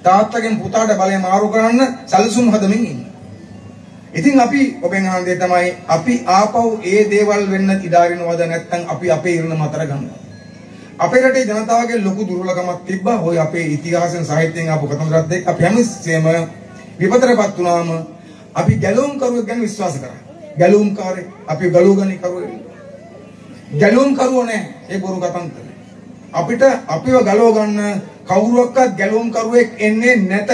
තාත්තගෙන් පුතාට බලය මාරු කරන්න සැලසුම් හදමින් ඉන්නේ. ඉතින් අපි ඔබෙන් අහන දේ තමයි අපි ආපහු ඒ දේවල් වෙන්න ඉඩාරිනවද නැත්නම් අපි අපේ ඉරණ මතර ගන්නවා. අපේ රටේ ජනතාවගේ ලොකු දුර්වලකමක් තිබ්බා. ඔය අපේ ඉතිහාසයෙන් සාහිත්‍යයෙන් ආපු කතන්දරත් එක්ක අපි හැමස්සෙම විපතරපත් වුණාම අපි ගැලුම් කරුවෙක් ගැන විශ්වාස කරා. ගැලුම්කාරේ අපි ගලුගණි කරුවෙක්. ගැලුම් කරුවෝ නැහැ. ඒ බොරු කතන්දර. අපිට අපිව ගලව ගන්න කවුරුවක්වත් ගැලුම් කරුවෙක් එන්නේ නැත.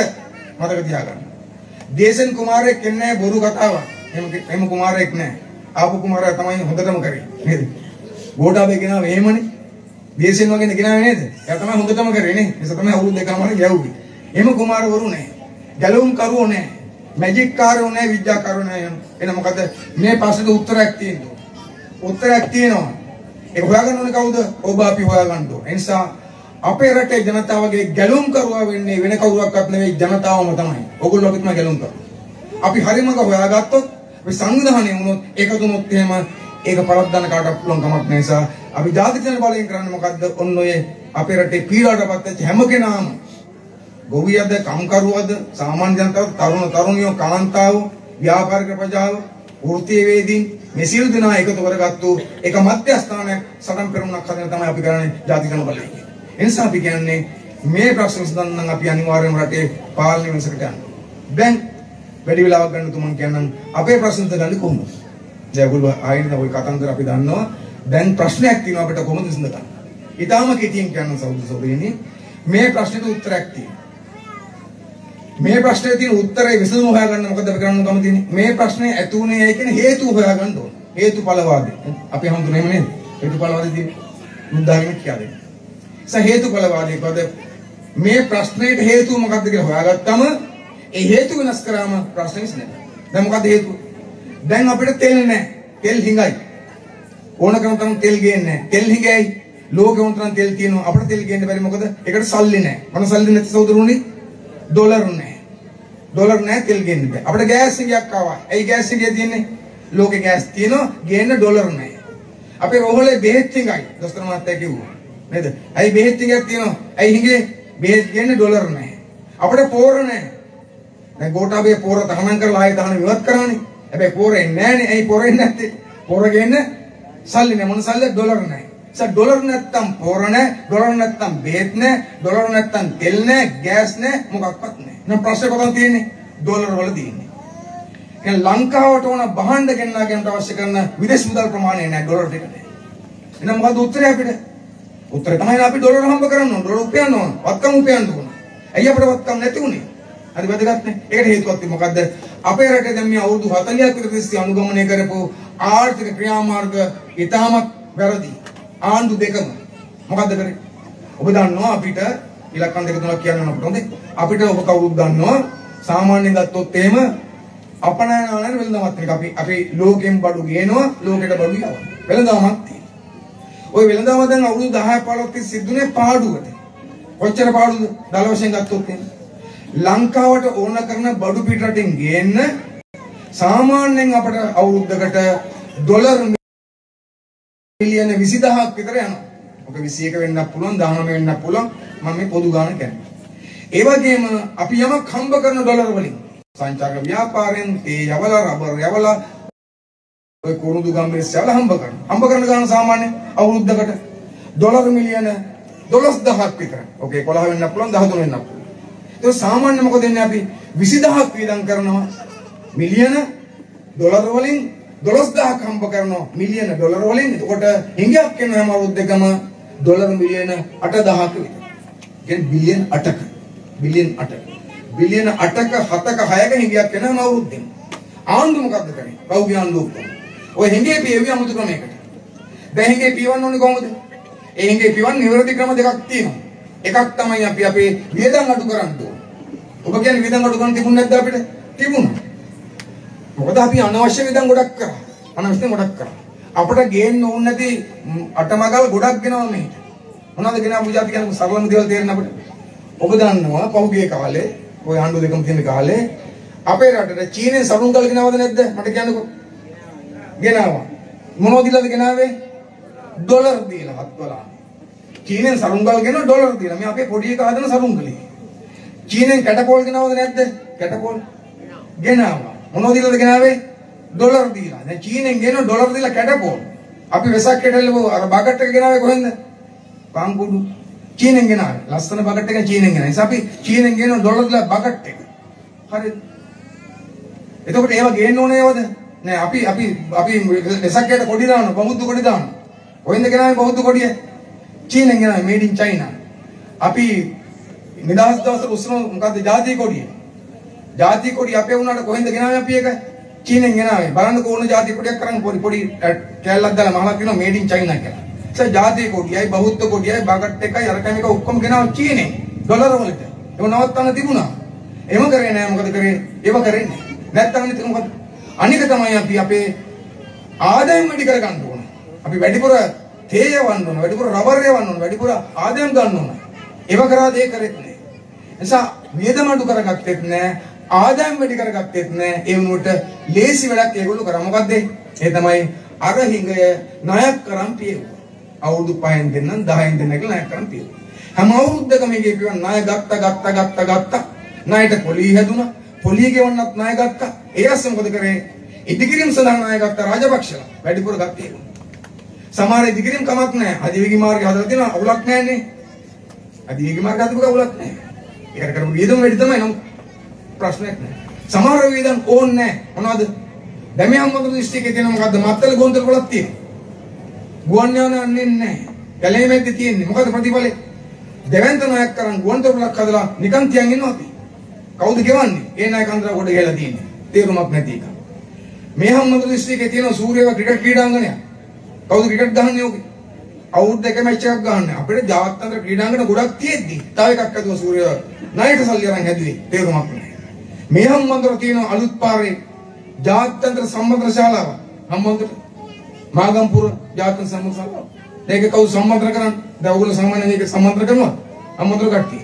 මතක තියාගන්න. දේශන් කුමාරයෙක් එන්නේ බොරු කතාවක්. එහෙම කුමාරයෙක් නැහැ. ආපු කුමාරයා තමයි හොඳටම කරේ. නේද? ගෝඨාභය කියනවා එහෙමනේ. දේශන් වගේ ගෙනාවේ නේද? එයා තමයි හොඳටම කරේ නේ. ඒක තමයි අවුරුදු දෙකමාරේ ගැව්වේ. එහෙම කුමාරවරු නැහැ. ගැලුම් කරුවෝ නැහැ. මැජික් කාරයෝ නැහැ, විද්‍යාකාරයෝ නැහැ. එහෙනම් මොකද මේ ප්‍රශ්නෙට උත්තරයක් තියෙනවා. උත්තරයක් තියෙනවා. ඒක හොයාගන්න ඕනේ කවුද? ඔබ අපි හොයාගන්න ඕනේ. ඒ නිසා අපේ රටේ ජනතාවගේ ගැලුම් කරුවා වෙන්නේ වෙන කවුරක්වත් නෙවෙයි ජනතාවම තමයි. ඕගොල්ලෝ අපිටම ගැලුම් කරනවා. අපි හරියමක හොයාගත්තොත් අපි සංවිධානය වුණොත් එකතු වුණොත් එහෙම ඒක පරද්දන්න කාටවත් පුළුවන් කමක් නැහැ. නිසා අපි ජාතික ජන බලයෙන් කරන්නේ මොකද්ද? ඔන්න ඔය අපේ රටේ පීඩාවටපත් වෙච්ච හැම කෙනාම ගොවියද, කම්කරුවද, සාමාන්‍ය ජනතාව, තරුණියෝ, කාන්තාවෝ, ව්‍යාපාරික ප්‍රජාව, වෘත්තීයවේදීන් මේ සියලු දෙනා එකතු කරගත්තු එක මධ්‍යස්ථානයක් සටන් පෙරමුණක් හදන්න තමයි අපි කරන්නේ ජාතික ජන බලයෙන්. ඒ නිසා අපි කියන්නේ මේ ප්‍රශ්න විසඳන්න අපි අනිවාර්යයෙන්ම රටේ පාලනය වෙනසකට යන්න. දැන් වැඩි වෙලාවක් ගන්න තුමන් කියන්නම් අපේ ප්‍රශ්න දෙන්න කොහොමද? දැන් ඔයගොල්ලෝ ආයෙත් ওই කතන්දර අපි දන්නවා. දැන් ප්‍රශ්නයක් තියෙනවා අපිට කොහොමද විසඳගන්නේ? ඊටාම කෙටියෙන් කියන්න සහෝදරයනි මේ ප්‍රශ්නෙට උත්තරයක් තියෙනවා. මේ ප්‍රශ්නේ තියෙන උත්තරේ විසඳුම හොයාගන්න මොකද අපි කරන්න ඕන තියෙන්නේ? මේ ප්‍රශ්නේ ඇති උනේ ඇයි කියන හේතුව හොයාගන්න ඕන. හේතුඵලවාදී. අපි හඳුනන්නේ නේද? හේතුඵලවාදී තියෙන්නේ. මුද්දාගෙන කියලා දෙන්න. හේතුඵලවාදී පද මේ ප්‍රශ්නෙට හේතුව මොකක්ද කියලා හොයාගත්තම ඒ හේතු වෙනස් කරාම ප්‍රශ්නේ විසඳෙනවා. දැන් මොකක්ද හේතුව? දැන් අපිට තෙල් නැහැ. තෙල් හිඟයි. ඕනකම තරම් තෙල් ගේන්නේ නැහැ. තෙල් හිඟයි. ලෝකෙ උන්තරම් තෙල් තියෙනවා. අපිට තෙල් ගේන්න බැරි මොකද? ඒකට සල්ලි නැහැ. මොන සල්ලි නැති සහෝදරුනි? ඩොලර් නැහැ. ඩොලර් නැහැ තෙල් ගේන්න බෑ. අපිට ගෑස් සිංගයක් ආවා. ඇයි ගෑස් සිංගය තියෙන්නේ? ලෝකේ ගෑස් තියෙනවා ගේන්න ඩොලර් නැහැ. අපේ රෝහලේ බෙහෙත් සිංගයි. දොස්තර මහත්තයා කිව්වා. නේද? ඇයි බෙහෙත් සිංගයක් තියෙනවා? ඇයි හිඟේ බෙහෙත් ගේන්න ඩොලර් නැහැ. අපිට පෝර නැහැ. දැන් ගෝඨාභය පෝර තහනම් කරලා ආයෙ තහනම් ඉවත් කරානේ. හැබැයි පෝර එන්නේ නැහනේ. ඇයි පෝර එන්නේ නැත්තේ? පෝර ගේන්න සල්ලි නැහැ. මොන සල්ලිද? ඩොලර් නැහැ. ඩොලර් නැත්තම් පෝර නැහැ. ඩොලර් නැත්තම් බෙහෙත් නැහැ. ඩොලර් නැත්තම් තෙල් නැහැ. ගෑස් නැහැ. මොකක්වත් නැහැ. නම් ප්‍රශ්නේ කොහොමද තියෙන්නේ? ඩොලර් වල තියෙන්නේ. එහෙනම් ලංකාවට ඕන බහඬ ගෙන්නගන්න අවශ්‍ය කරන විදේශ මුදල් ප්‍රමාණය නැහැ ඩොලර් දෙක නැහැ. එහෙනම් මොකද උත්තරය අපිට? උත්තරය තමයි අපි ඩොලර් හම්බ කරන්න ඕන. ඩොලර් උපයන්න ඕන. වත්කම් උපයන්න ඕන. ඇයි අපිට වත්කම් නැති උනේ? හරි වැදගත් නේ. ඒකට හේතුවක් මොකද්ද? අපේ රටේ දැන් මේ අවුරුදු 40ක් විතර තිස්සේ අනුගමනය කරපු ආර්ථික ක්‍රියාමාර්ග ඉතාමත් වැරදි. ආණ්ඩු දෙකම මොකද්ද කරේ? ඔබ දන්නවා අපිට ඉලක්කම් දෙක තුනක් කියන්න අපිට හොඳේ. අපිට ඔබ කවුරුත් දන්නවා සාමාන්‍යයෙන් ගත්තොත් එහෙම අපනයනාන වෙළඳාමත් එක අපි ලෝකෙන් බඩු ගේනවා ලෝකෙට බඩු යවනවා. වෙළඳාමක් තියෙනවා. ওই වෙළඳාම දැන් අවුරුදු 10 15ක් තිස්සේ සිද්ධුනේ පාඩුවට. කොච්චර පාඩුද? දල වශයෙන් ගත්තොත් එහෙම ලංකාවට ඕන කරන බඩු පිට රටින් ගේන්න සාමාන්‍යයෙන් අපිට අවුරුද්දකට ඩොලර් මිලියන 20000ක් විතර යනවා. ඔක 21 වෙන්නත් පුළුවන් 19 වෙන්නත් පුළුවන්. මම මේ පොදු ගාන කියන්නේ. ඒ වගේම අපි යමක් හම්බ කරන ඩොලර් වලින් සංචාරක ව්‍යාපාරයෙන් ඒ යවලා රබර් යවලා ඔය කුරුදු ගම්බේ සැල හම්බ කරන ගාන සාමාන්‍ය අවුරුද්දකට ඩොලර් මිලියන 12000ක් විතර. ඔක 11 වෙන්නත් පුළුවන් 13 වෙන්නත් පුළුවන්. ඒක සාමාන්‍ය මොකද වෙන්නේ අපි 20000ක් වියදම් කරනවා මිලියන ඩොලර් වලින් 12000ක් හම්බ කරනවා මිලියන ඩොලර් වලින්. එතකොට හිඟයක් වෙන හැම අවුරුද්දකම ඩොලර් මිලියන 8000ක විතර. කියන්නේ බිලියන 8ක. බිලියන 8ක 7ක 6ක හිඟයක් වෙන හැම අවුරුද්දෙම. ආණ්ඩු මොකද්ද කරන්නේ? පෞද්ගලික ආණ්ඩුව. ඔය හිඟේ පියවි 아무තු ක්‍රමයකට. දැන් හිඟේ පියවන්න ඕනේ කොහොමද? ඒ හින්දා පියවන් නිවැරදි ක්‍රම දෙකක් තියෙනවා. එකක් තමයි අපි අපේ වියදම් අඩු කරන්න ඕන. ඔබ කියන්නේ වියදම් අඩු කරන්න තිබුණ නැද්ද අපිට? තිබුණා. මොකද අපි අනවශ්‍ය වියදම් ගොඩක් කරා. අනවශ්‍ය ගොඩක් කරා. අපිට ගේන්න ඕන නැති අටමගල් ගොඩක් ගෙනවා මේ. මොනවද ගෙනාවු විජාති කියන සරලම දේවල් තේරෙන අපිට. ඔබ දන්නවා පහුගිය කාලේ ඔය ආණ්ඩුව දෙකම තියෙන කාලේ අපේ රටට චීනෙන් සරුංගල් ගෙනවද නැද්ද? මට කියන්නකෝ. ගෙනාවා. මොනවද දීලාද ගෙනාවේ? ඩොලර් දීලා හත්වලා. චීනෙන් සරුංගල් ගෙන ඩොලර් දීලා. මේ අපේ පොඩි එක හදන සරුංගලේ. චීනෙන් කැටපෝල් ගෙනවද නැද්ද? කැටපෝල් ගෙනාවා. මොනවද දීලාද ගෙනාවේ? ඩොලර් දීලා. දැන් චීනෙන් ගෙන ඩොලර් දීලා කැටපෝල්. අපි වෙසක් කැටල්ලව අර බකට් එක ගෙනාවේ කොහෙන්ද? පාම්පුඩු. චීනෙන් ගෙනාවේ. ලස්සන බකට් එක චීනෙන් ගෙනාවා. ඒ නිසා අපි චීනෙන් ගෙන ඩොලර් දීලා බකට් එක. හරිද? එතකොට ඒවා ගේන්න ඕනේ ඒවද? නෑ අපි වෙසක්කේට කොඩි දානවා, බෞද්ධ කොඩි දානවා. කොහෙන්ද ගෙනාවේ බෞද්ධ කොඩිය? චීනෙන් ගෙනාවේ මේඩ් ඉන් චයිනා. අපි නිදහස් දවසට උස්සන මොකද්ද ජාතික කොඩිය? ජාතික කොඩිය අපේ වුණාට කොහෙන්ද ගෙනාවේ අපි ඒක? චීනෙන් ගෙනාවේ. බලන්න කොන ජාතික කොඩියක් කරන් පොඩි කැලලක් දාලා මහලක් කියනවා මේඩ් ඉන් චයිනා කියලා. ඒ ජාතික කොඩියයි බෞද්ධ කොඩියයි බකට් එකයි අරකම එක ඔක්කොම ගෙනාවා චීනෙන් ඩොලර් වලට. ඒක නවත්තන්න තිබුණා. එම කරේ නෑ මොකද කරේ? ඒව කරන්නේ. නැත්තම් ඉතින් මොකද? අනික තමයි අපි අපේ ආදායම් වැඩි කර ගන්න ඕන. අපි වැඩිපුර තේ යවන්න ඕන, වැඩිපුර රබර් යවන්න ඕන, වැඩිපුර ආදායම් ගන්න ඕන. ඒව කරා දෙය කරෙත් නෑ. නිසා වියදම අඩු කරගත්තෙත් නෑ, ආදායම් වැඩි කරගත්තෙත් නෑ. ඒ වුණොට ලේසි වැඩක් ඒගොල්ලෝ කරා. මොකද්ද? ඒ තමයි අර හිඟය ණයක් කරන් පියුවා. අවුරුදු 5න් දෙන්නම් 10න් දෙන්නම් කියලා ණයක් කරන් පියුවා. හැම අවුරුද්දකම මේකේ පියුවා ණය ගත්තා. ණයට පොලී හැදුනා. පොලිය ගෙවන්නත් ණය ගත්තා. ඒ අස්සේ මොකද කරේ? ඉදිකිරීම සඳහා ණය ගත්තා රාජපක්ෂලා. වැඩිපුර ගත්තේ. සමහර ඉදිකිරීම කමක් නැහැ. අධිවේගී මාර්ගය හදලා තියෙනවා අවුලක් නැහැනේ. අධිවේගී මාර්ගය හදපුවා අවුලක් නැහැ. ඒකට කරපු වියදම වැඩි තමයි නම් ප්‍රශ්නයක් නැහැ. සමහර වියදම් ඕනේ නැහැ. මොනවද? දැන් මේ අම්මගේ දිස්ත්‍රික්කේ තියෙන මොකද්ද? මත්තල ගොන්තර වලක් තියෙනවා. ගුවන් යාන යන්නේ නැහැ. කැලේමැද්දේ තියෙන්නේ. මොකද ප්‍රතිඵලේ? දෙවන්ත ණයක් කරන් ගොන්තර වලක් හදලා නිකන් තියන් ඉන්නවා අපි. කවුද ගෙවන්නේ? ඒ ණය කන්දර කොට ගහලා තියෙන්නේ. තේරුමක් නැති එක. මේ හම්බන්තොට දිස්ත්‍රික්කේ තියෙන සූර්යව ක්‍රිකට් ක්‍රීඩාංගණයක්. කවුද ක්‍රිකට් ගහන්නේ ඔගේ? අවුරුද්ද එක මැච් එකක් ගහන්නේ. අපිට ජාත්‍යන්තර ක්‍රීඩාංගණ ගොඩක් තියෙද්දි තව එකක් හදුවා සූර්යව ණයට සල්ලි අරන් හැදුවේ. තේරුමක් නැහැ. මේ හම්බන්තොට තියෙන අලුත් පාරේ ජාත්‍යන්තර සම්මන්ත්‍රණ ශාලාව. හම්බන්තොට මාගම්පුර ජාත්‍යන්තර සම්මන්ත්‍රණ ශාලාව. මේක කවුද සම්මන්ත්‍රණ කරන්නේ? දැන් ඔයගොල්ලෝ සාමාන්‍යයෙන් මේක සම්මන්ත්‍රණ කරනවා. හම්බන්තොට කට්ටිය.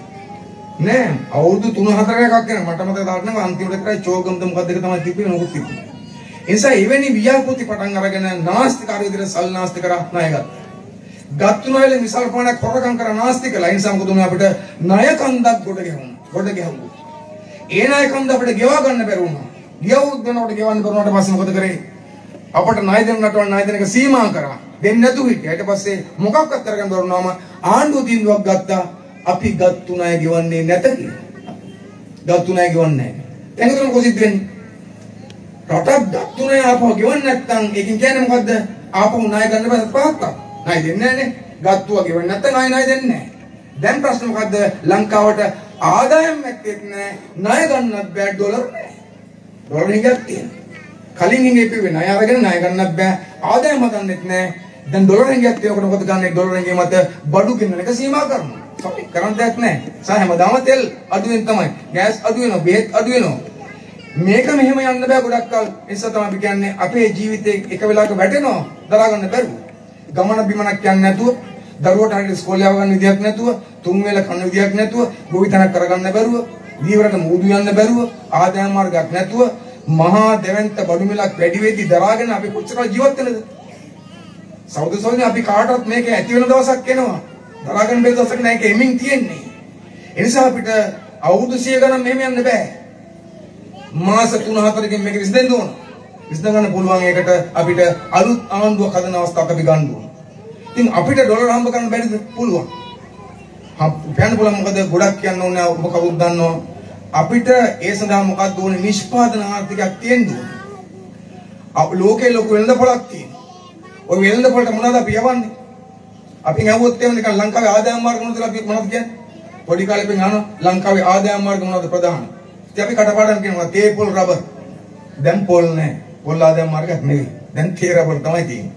නෑ අවුරුදු 3-4 එකක් යන මට මතක දාන්න අන්තිමට කරයි චෝගම්ද මොකක්ද එක තමයි තිබ්බේ මොකුත් තිබුණේ. ඒ නිසා එවැනි ව්‍යාපෘති පටන් අරගෙන නාස්තිකාර විදිහට සල් නාස්ති කරා ණය ගත්තා. ගත්තු ණයල විශාල ප්‍රමාණයක් හොරකම් කරා නාස්ති කළා. ඒ නිසා මොකද උනේ අපිට ණය කන්දක් ගොඩ ගැහුණා. ඒ ණය කන්ද අපිට ගෙවා ගන්න බැරි වුණා. ගියවුත් වෙනකොට ගෙවන්න බැරුණාට පස්සේ මොකද කරේ? අපට ණය දෙන්නට වල ණය දෙන එක සීමා කරා. දෙන්නේ නැතුව හිටියා. ඊට පස්සේ මොකක්වත් කරගන්න බැරුණාම ආණ්ඩුව තීන්දුවක් ගත්තා. අපි ගත්තු ණය ගෙවන්නේ නැත කියලා. ගත්තු ණය ගෙවන්නේ නැහැ. දැන් උතන කොහොමද වෙන්නේ? රටක් ගත්තු ණය ආපහු ගෙවන්නේ නැත්නම් ඒකෙන් කියන්නේ මොකද්ද? ආපහු ණය ගන්න බෑ පහක්. ණය දෙන්නේ නැහනේ. ගත්තුවා ගෙවන්නේ නැත්නම් ණය දෙන්නේ නැහැ. දැන් ප්‍රශ්නේ මොකද්ද? ලංකාවට ආදායම් නැත්තේත් නැහැ. ණය ගන්නත් බෑ ඩොලර් නැහැ. ඩොලර් හිඟක් තියෙනවා. කලින් හිඟේ පිපුවේ ණය අරගෙන ණය ගන්නත් බෑ. ආදායම් හදන්නෙත් නැහැ. දැන් ඩොලර් හිඟක් තියෙනකොට මොකද ගන්නේ? ඩොලර් හිඟේ මත බඩු ගෙන්නන එක සීමා කරනවා. කරන්න දෙයක් නැහැ. හැමදාම තෙල් අඩු වෙන තමයි. ගෑස් අඩු වෙනවා, බෙහෙත් අඩු වෙනවා. මේක මෙහෙම යන්න බෑ ගොඩක් කල්. ඒ නිසා තමයි අපි කියන්නේ අපේ ජීවිතේ එක වෙලාවක වැටෙනවා දරා ගන්න බැරුව. ගමන බිමනක් යන්නේ නැතුව, දරුවට හරියට ඉස්කෝලේ යව ගන්න විදියක් නැතුව, තුන් වේල කන්න විදියක් නැතුව, ගොවිතැනක් කරගන්න බැරුව, දීවරට මූදු යන්න බැරුව, ආදායම් මාර්ගයක් නැතුව, මහා දෙවන්ත බඩු මිලක් වැඩි වෙද්දි දරාගෙන අපි කොච්චර ජීවත් වෙනද? සෞදසෝනේ අපි කාටවත් මේක ඇති වෙන දවසක් එනවා. දරාගන්න බැරි දවසක් නෑ ඒක එමින් තියෙන්නේ. ඒ නිසා අපිට අවුරුදු 100 ගණන් මෙහෙම යන්න බෑ. මාස 3-4කින් මේක විසඳෙන්න ඕන. විසඳ ගන්න පුළුවන් ඒකට අපිට අලුත් ආණ්ඩුවක් හදන අවස්ථාවක් අපි ගන්න ඕන. ඉතින් අපිට ඩොලර් හම්බ කරන්න බැරිද? පුළුවන්. කියන්න පුළුවන් මොකද ගොඩක් කියන්න ඕනේ ඔබ කවුරුත් දන්නවා. අපිට ඒ සඳහා මොකක්ද ඕනේ? නිෂ්පාදන ආර්ථිකයක් තියෙන්න ඕනේ. ලෝකේ ලොකු වෙළඳපොළක් තියෙනවා. ඔය වෙළඳපොළට මොනවද අපි යවන්නේ? අපි ගහුවොත් එහෙම නිකන් ලංකාවේ ආදායම් මාර්ග මොනවද අපි මොනවද කියන්නේ? පොඩි කාලේ අපි අහනවා ලංකාවේ ආදායම් මාර්ග මොනවද ප්‍රධාන? ඉතින් අපි කටපාඩම් කියනවා තේ පොල් රබර්. දැන් පොල් නැහැ. පොල් ආදායම් මාර්ගයක් නෙවෙයි. දැන් තේ රබර් තමයි තියෙන්නේ.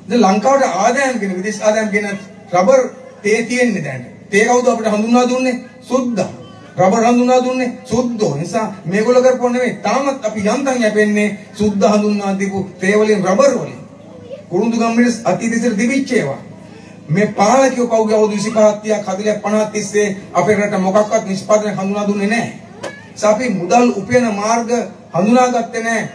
දැන් ලංකාවට ආදායම් කියන විදේශ ආදායම් කියන රබර් තේ තියෙන්නේ දැන්. තේ කවුද අපිට හඳුන්වා දුන්නේ? සුද්දා. රබර් හඳුන්වා දුන්නේ සුද්දෝ. නිසා මේගොල්ලෝ කරපුවා නෙවෙයි. තාමත් අපි යන්තම් යැපෙන්නේ සුද්දා හඳුන්වා දීපු තේ වලින් රබර් වලින්. කුරුඳු ගම්මිරිස් අතීතයේ තිබිච්ච ඒවා. මේ පාලකයෝ පෞගේ අවුරුදු 25 30 40 50 තිස්සේ අපේ රට මොකක්වත් නිෂ්පාදනය හඳුනා දුන්නේ නැහැ. අපි මුදල් උපයන මාර්ග හඳුනාගත්තේ නැහැ.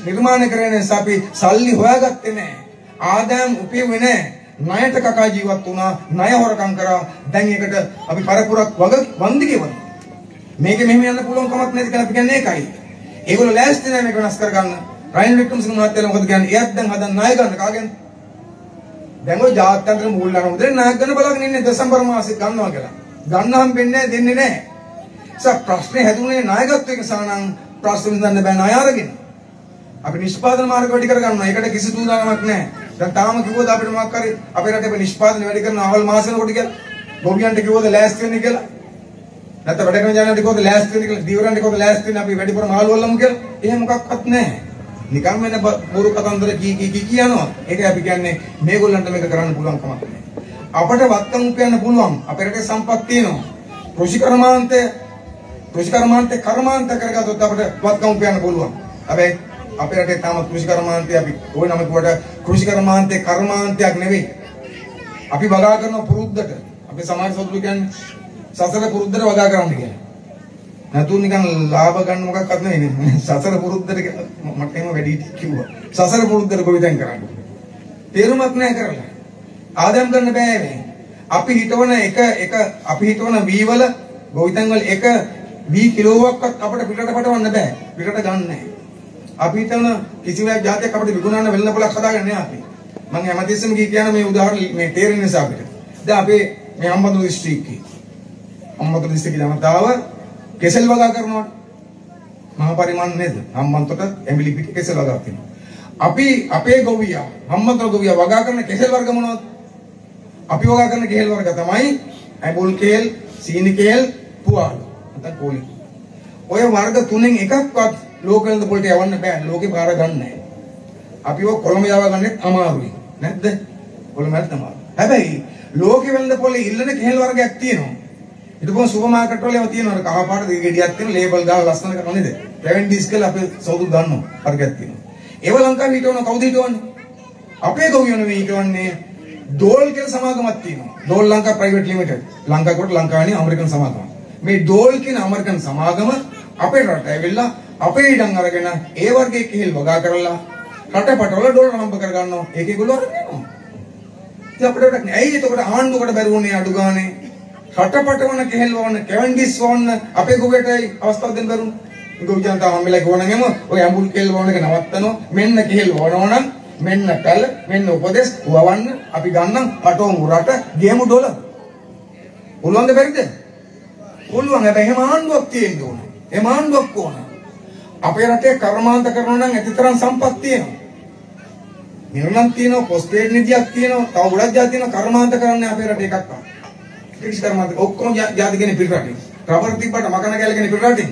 නිර්මාණය කරන්නේ නැහැ. අපි සල්ලි හොයාගත්තේ නැහැ. ආදායම් උපයුවේ නැහැ. ණයට කකා ජීවත් වුණා. ණය හොරකම් කරා. දැන් ඒකට අපි පරපුරක් වන්දි ගෙවනවා. මේක මෙහෙම යන්න පුළුවන් කමක් නැති කියලා අපි කියන්නේ ඒකයි. ඒගොල්ලෝ ලෑස්ති නැහැ මේක වෙනස් කරගන්න. රයින් වික්‍රමසිංහ මහත්තයා මොකද කියන්නේ? එයාත් දැන් හදන ණය ගන්න කාගෙන්? දැන් ඔය ජාත්‍යන්තර මූල්‍ය අනුමුදලේ ණයක් ගන්න බලාගෙන ඉන්නේ දෙසැම්බර් මාසෙ ගන්නවා කියලා. ගන්න හම්බෙන්නේ නැහැ දෙන්නේ නැහැ. ප්‍රශ්නේ හැදුනේ ණයගත්තු එක සානම් ප්‍රශ්න විසඳන්න බෑ ණය අරගෙන. අපි නිෂ්පාදන මාර්ග වැඩි කර ගන්නවා. ඒකට කිසි සූදානමක් නැහැ. දැන් තාම කිව්වද අපිට මොකක් හරි අපේ රටේ නිෂ්පාදන වැඩි කරන අවල් මාස වෙනකොට කියලා? ගොවියන්ට කිව්වද ලෑස්ති වෙන්න කියලා? නැත්නම් වැඩ කරන ජනයාට කිව්වද ලෑස්ති වෙන්න කියලා? දීවරන්ට කිව්වද ලෑස්ති වෙන්න අපි වැඩිපුර මාළු වල්ලමු කියලා? එහෙම මොකක්වත් නැහැ. නිකන් වෙන බොරු කතන්දර කී කියනවා. ඒක අපි කියන්නේ මේගොල්ලන්ට මේක කරන්න පුළුවන් කමක් නැහැ. අපට වත්තම් උපයන්න පුළුවන්. අපේ රටේ සම්පත් තියෙනවා. කෘෂිකර්මාන්තේ කර්මාන්ත කරගත්තොත් අපිට වත්කම් උපයන්න පුළුවන්. හැබැයි අපේ රටේ තාම කෘෂිකර්මාන්තේ අපි ওই නම කිව්වට කෘෂිකර්මාන්තේ කර්මාන්තයක් නෙවෙයි. අපි වගා කරන පුරුද්දට අපේ සමාජ සෞතුරු කියන්නේ සසර පුරුද්දට වගා කරන්න කියලා. නැතු නිකන් ලාභ ගන්න මොකක්වත් නෙවෙයි. සසර පුරුද්දට මට එහෙම වැඩි කිව්වා. සසර පුරුද්දට කොයිදෙන් කරන්නේ? තේරුමක් නැහැ කරලා. ආදායම් ගන්න බෑ මේ. අපි හිතවන වී වල ගොවිතැන් වල එක වී කිලෝවක්වත් අපිට පිටට පටවන්න බෑ. පිටට ගන්න නැහැ. අපි හිතන කිසිවක් જાතියක් අපිට විකුණන්න වෙළඳ පොලක් හදාගන්න නෑ අපි. මම හැමතිස්සෙම කියන මේ උදාහරණ මේ තේරෙන නිසා අපිට. දැන් අපේ මේ හම්බන්තොට දිස්ත්‍රික්කයේ ජනතාව කෙසෙල් වගා කරනවා. මහා පරිමාණ නේද? හම්බන්තොට එමිලි පිට කෙසෙල් වගා කරනවා. අපි අපේ ගොවියා හම්බන්තොට ගොවියා වගා කරන කෙසෙල් වර්ග මොනවද? අපි වගා කරන කෙහෙල් වර්ග තමයි ඇඹුල් කෙහෙල්, සීනි කෙහෙල්, පුවාලු. නැත්නම් කෝලි. ඔය වර්ග තුනෙන් එකක්වත් ලෝකෙල්ද පොළට යවන්න බෑ. ලෝකේ බාර ගන්න නැහැ. අපි ඔය කොළඹ යව ගන්නෙත් අමාරුයි. නැද්ද? කොළඹට අමාරුයි. හැබැයි ලෝකෙ වෙළඳ පොළේ ඉල්ලන කෙහෙල් වර්ගයක් තියෙනවා. ඊට පස්සේ සුපර් මාකට් වල ඒවා තියෙනවා. කහ පාට ගෙඩියක් තියෙන ලේබල් දාලා ලස්සන කරනවා නේද? 70s කියලා අපේ සෞදු දන්නවා. වර්ගයක් තියෙනවා. ඒව ලංකාවේ හිටවන කවුද හිටවන්නේ? අපේ ගොවියෝ නෙවෙයි හිටවන්නේ. දෝල් කියලා සමාගමක් තියෙනවා. දෝල් ලංකා ප්‍රයිවට් ලිමිටඩ්. ලංකාවට ලංකාවේ ඇමරිකන් සමාගම. මේ දෝල් කියන ඇමරිකන් සමාගම අපේ රට ඇවිල්ලා අපේ ඉඩම් අරගෙන ඒ වර්ගයේ කෙහෙල් වගා කරලා රටපටවල ඩොලර් හම්බ කර ගන්නවා. ඒකේ ගොල්ලෝ අරගෙන යනවා. ඉතින් අපිට වැඩක් නෑ. ඇයි එතකොට ආණ්ඩුවකට බැරි වුණේ අඩු ගානේ? රටපටවන කෙහෙල් වවන්න, කැවෙන්ඩිස් වවන්න අපේ ගොවියටයි අවස්ථාවක් දෙන්න බැරුණා. ගොවි ජනතාව හැමලේ ගෝණගෙම ඔය ඇඹුල් කෙහෙල් වවන එක නවත්තනවා. මෙන්න කෙහෙල් වවනවා නම් මෙන්න පැල, මෙන්න උපදෙස් වවන්න අපි ගන්නම් පටවමු රට ගේමු ඩොලර්. පුළුවන්ද බැරිද? පුළුවන්. හැබැයි එහෙම ආණ්ඩුවක් තියෙන්න ඕනේ. එහෙම ආණ්ඩුවක් ඕනේ. අපේ රටේ කර්මාන්ත කරනවා නම් ඇතිතරම් සම්පත් තියෙනවා. නිර්ණම් තියෙනවා, පොස්ටේඩ් නිධියක් තියෙනවා, තව ගොඩක් જાති තියෙනවා කර්මාන්ත කරන්නේ අපේ රටේ එකක් තමයි. ක්‍රිෂ්ඨ කර්මාන්ත ඔක්කොම જાති කෙනෙක් පිටරටින්. රබර් තිබ්බට මකන කැල කෙනෙක් පිටරටින්.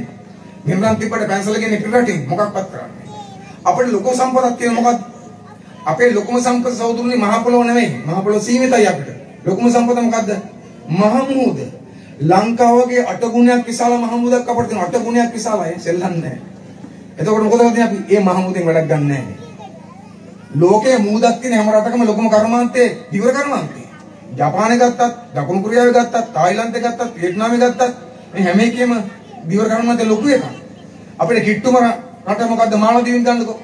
නිර්ණම් තිබ්බට පැන්සල් කෙනෙක් පිටරටින්. මොකක්වත් කරන්නේ නැහැ. අපිට ලොකු සම්පතක් තියෙන මොකක්ද? අපේ ලොකුම සම්පත සෞදුරුනේ මහ පොළොව නෙවෙයි. මහ පොළොව සීමිතයි අපිට. ලොකුම සම්පත මොකද්ද? මහ මුහුද. ලංකාවගේ 8 ගුණයක් විශාල මහ මුහුදක් අපිට තියෙනවා. 8 ගුණයක් විශාලයි. සෙල්ලන්නේ නැහැ. එතකොට මොකද කරන්නේ අපි? මේ මහ මුහුදෙන් වැඩක් ගන්න නැහැ. ලෝකයේ මුහුදක් තියෙන හැම රටකම ලොකුම කර්මාන්තේ දිවර කර්මාන්තේ. ජපානයේ ගත්තත්, දකුණු කොරියාවේ ගත්තත්, තායිලන්තේ ගත්තත්, වියට්නාමයේ ගත්තත් මේ හැම එකෙම දිවර කර්මාන්තේ ලොකු එකක්. අපිට කිට්ටුම රට මොකද්ද? මාලදීවෙන් ගන්නකො.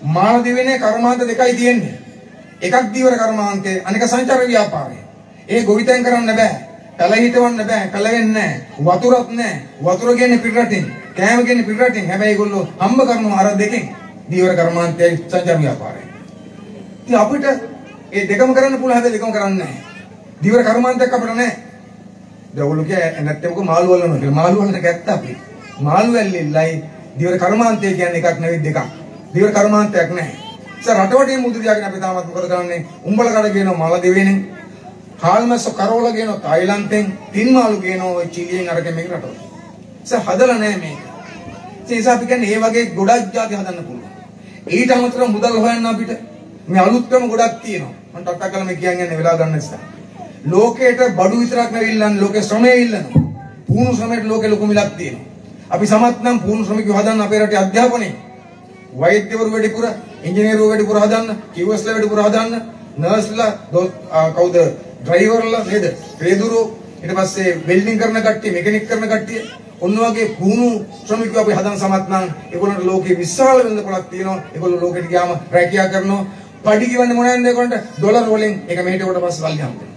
මාලදීවනේ කර්මාන්ත දෙකයි තියෙන්නේ. එකක් දිවර කර්මාන්තේ, අනික සංචාර ව්‍යාපාරය. ඒ ගොවිතැන් කරන්න බෑ. පැල හිටවන්න බෑ. පැල වෙන්නේ නැහැ. වතුරක් නැහැ. වතුර ගන්නේ පිටරටින්. කෑම ගන්නේ පිටරටින්. හැබැයි ඒගොල්ලෝ හම්බ කරනවා අර දෙකෙන්. දිවර කර්මාන්තයයි සංචාර ව්‍යාපාරයයි. ඉතින් අපිට ඒ දෙකම කරන්න පුළුවන්. හැබැයි දෙකම කරන්නේ නැහැ. දිවර කර්මාන්තයක් අපිට නැහැ. දවුලු කිය නැත්නම් කො මාළු වලනවා කියලා. මාළු වලට ගැත්ත අපි. මාළු වැල්ලෙල්ලයි දිවර කර්මාන්තය කියන්නේ එකක් නෙවෙයි දෙකක්. දිවර කර්මාන්තයක් නැහැ. ඉතින් රටවටේ මුදු දියාගෙන අපි තාමත් මොකද කරන්නේ? උඹල කඩ කියනවා මල දෙවෙනෙන්. හාල්මස් කරෝල කියනවා තායිලන්තෙන්. තින්මාළු කියනවා ඔය චිලියෙන් අරගෙන මේක රටවල. ඉතින් හදලා නැහැ මේක. ඉතින් අපි කියන්නේ මේ වගේ ගොඩක් ಜಾති හදන්න පුළුවන්. ඊට අමතරව මුදල් හොයන්න අපිට මේ අලුත් ක්‍රම ගොඩක් තියෙනවා. මම ටක් ටක් කරලා මේ කියන්නේ වෙලා ගන්න නිසා. ලෝකයට බඩු විතරක් නෙවෙයි ඉල්ලන්නේ ලෝකේ ශ්‍රමය ඉල්ලනවා. පුහුණු ශ්‍රමයට ලෝකෙ ලොකු මිලක් තියෙනවා. අපි සමත් නම් පුහුණු ශ්‍රමිකයෝ හදන්න අපේ රටේ අධ්‍යාපනයේ වෛද්‍යවරු වැඩිපුර, ඉංජිනේරුවෝ වැඩිපුර හදන්න, QSලා වැඩිපුර හදන්න, නර්ස්ලා කවුද ඩ්‍රයිවර්ලා නේද? රේදුරු ඊට පස්සේ වෙල්ඩින් කරන කට්ටිය, මෙකැනික් කරන කට්ටිය ඔන්න වගේ පුහුණු ශ්‍රමිකයෝ අපි හදන්න සමත් නම් ඒගොල්ලන්ට ලෝකේ විශාල වෙළඳපොළක් තියෙනවා. ඒගොල්ලෝ ලෝකෙට ගියාම රැකියාව කරනවා. පඩි කියවන්නේ මොනවද ඒගොල්ලන්ට? ඩොලර් වලින් ඒක මෙහෙට කොට පස්සේ වල්ලි හම්බෙනවා.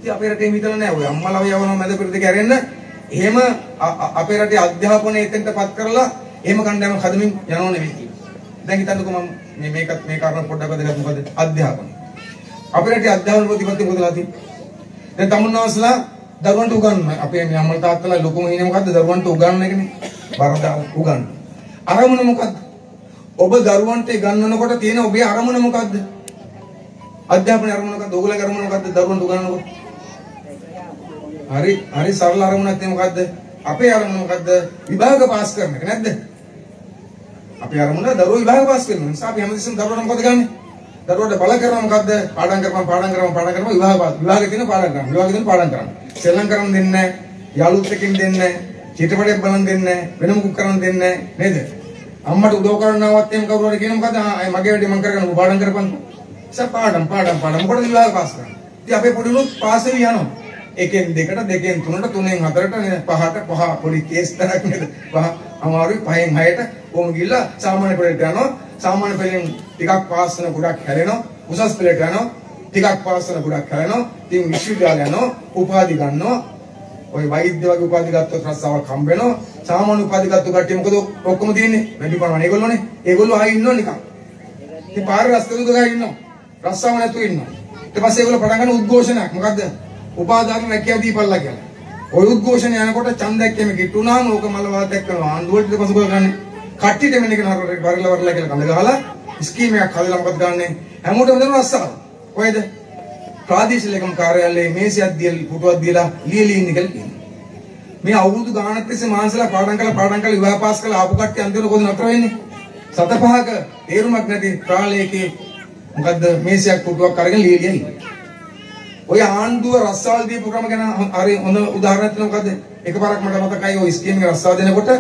ඉතින් අපේ රටේ විතර නෑ ඔය අම්මලා යවනවා මැද පෙරට දෙක ඇරෙන්න. එහෙම අපේ රටේ අධ්‍යාපනය එතෙන්ටපත් කරලා එහෙම කණ්ඩායමක් හදමින් යනව නෙවෙයි කියන්නේ. දැන් හිතන්නකෝ මම මේකත් මේ කාරණා පොඩ්ඩක් වැදගත් මොකද අධ්‍යාපනය. අපේ රටේ අධ්‍යාපන ප්‍රතිපත්තිය මොකදලා තියෙන්නේ? දැන් තමුන්නාස්ලා දරුවන්ට උගන්වනවා. අපේ මේ අම්මලා තාත්තලා ලොකුම හිනේ මොකද්ද? දරුවන්ට උගන්වන එකනේ. බරදා උගන්වන. අරමුණ මොකද්ද? ඔබ දරුවන්ට ගන්නනකොට තියෙන ඔබේ අරමුණ මොකද්ද? අධ්‍යාපනයේ අරමුණ මොකද්ද? ඕගොල්ලන්ගේ අරමුණ මොකද්ද? දරුවන්ට උගන්වනකොට. හරි සරල අරමුණක් තියෙන මොකද්ද? අපේ අරමුණ මොකද්ද? විභාග පාස් කරන එක නැද්ද? අපේ අරමුණ දරුවෝ විභාග පාස් කරන නිසා අපි හැමතිස්සෙම දරුවන්ට මොකද ගන්නෙ? දරුවන්ට බල කරනවා මොකද්ද? පාඩම් කරපම් විභාග පාස්. විභාගෙ තියෙන පාඩම් කරනවා. විභාගෙ තියෙන පාඩම් කරනවා. සෙල්ලම් කරන්න දෙන්නේ නැහැ. යාළුවොත් එක්කින් දෙන්නේ නැහැ. චිත්‍රපටයක් බලන් දෙන්නේ නැහැ. වෙන මොකුත් කරන්න දෙන්නේ නැහැ. නේද? අම්මට උදව් කරන්නවත් එහෙම කවුරු හරි කියන මොකද? මගේ වැඩේ මම කරගන්න පාඩම් කරපන්. පාඩම් මොකටද විභාග පාස් කරන්නේ? ඉතින් අපේ පොඩි උනුත් පාස් වෙවි යනවා. එකෙන් දෙකට දෙකෙන් තුනට තුනෙන් හතරට නේද? පහට පහ පොඩි කේස් තරක් නේද? පහ අමාරුයි පහෙන් හයට කොහොම ගිහිල්ලා සාමාන්‍ය පෙළට යනවා. සාමාන්‍ය පෙළෙන් ටිකක් පාස් වෙන ගොඩක් හැරෙනවා. උසස් පෙළට යනවා. ටිකක් පාස් වෙන ගොඩක් හැරෙනවා. ඉතින් විශ්වවිද්‍යාලය යනවා. උපාධි ගන්නවා. ඔය වෛද්‍ය වගේ උපාධි ගත්තොත් රස්සාවක් හම්බ වෙනවා. සාමාන්‍ය උපාධි ගත්ත කට්ටිය මොකද ඔක්කොම තියෙන්නේ? වැඩි ප්‍රමාණය ඒගොල්ලෝනේ. ඒගොල්ලෝ ආයි ඉන්නව නිකන්. ඉතින් පාරේ රස්ತೆ දුක ගා ඉන්නවා. රස්සාව නැතුව ඉන්නවා. ඊට පස්සේ ඒගොල්ලෝ පටන් ගන්න උද්ඝෝෂණයක්. මොකද්ද? උපාධාරණ රැකියාව දීපල්ලා කියලා. ඔය උද්ඝෝෂණය යනකොට ඡන්දයක් එමෙ කිට්ටුනාම ඕක මල වාදයක් කරනවා. ආණ්ඩුවට ඊට පස්සේ කොහොමද කරන්නේ? කට්ටියට මෙන්න එක වරලා කියලා කඳ ගහලා ස්කීම් එකක් හදලා මොකද කරන්නේ? හැමෝටම දෙන රස්සාව. කොහෙද? ප්‍රාදේශීය ලේකම් කාර්යාලයේ මේසයක් දීලා පුටුවක් දීලා ලියලි ඉන්න කියලා කියනවා. මේ අවුරුදු ගානක් තිස්සේ මානසලා පාඩම් කරලා විවාහ පාස් කරලා ආපු කට්ටිය අන්තිමට කොහෙද නතර වෙන්නේ? සත පහක තේරුමක් නැති ප්‍රාලයකේ මොකද්ද මේසයක් පුටුවක් අරගෙන ලියලියා ඉන්නේ. ඔය ආණ්ඩුව රස්සාවල් දීපු ක්‍රම ගැන හරි හොඳ උදාහරණයක් තියෙනවා මොකද්ද? එකපාරක් මට මතකයි ඔය ස්කීම් එක රස්සාව දෙනකොට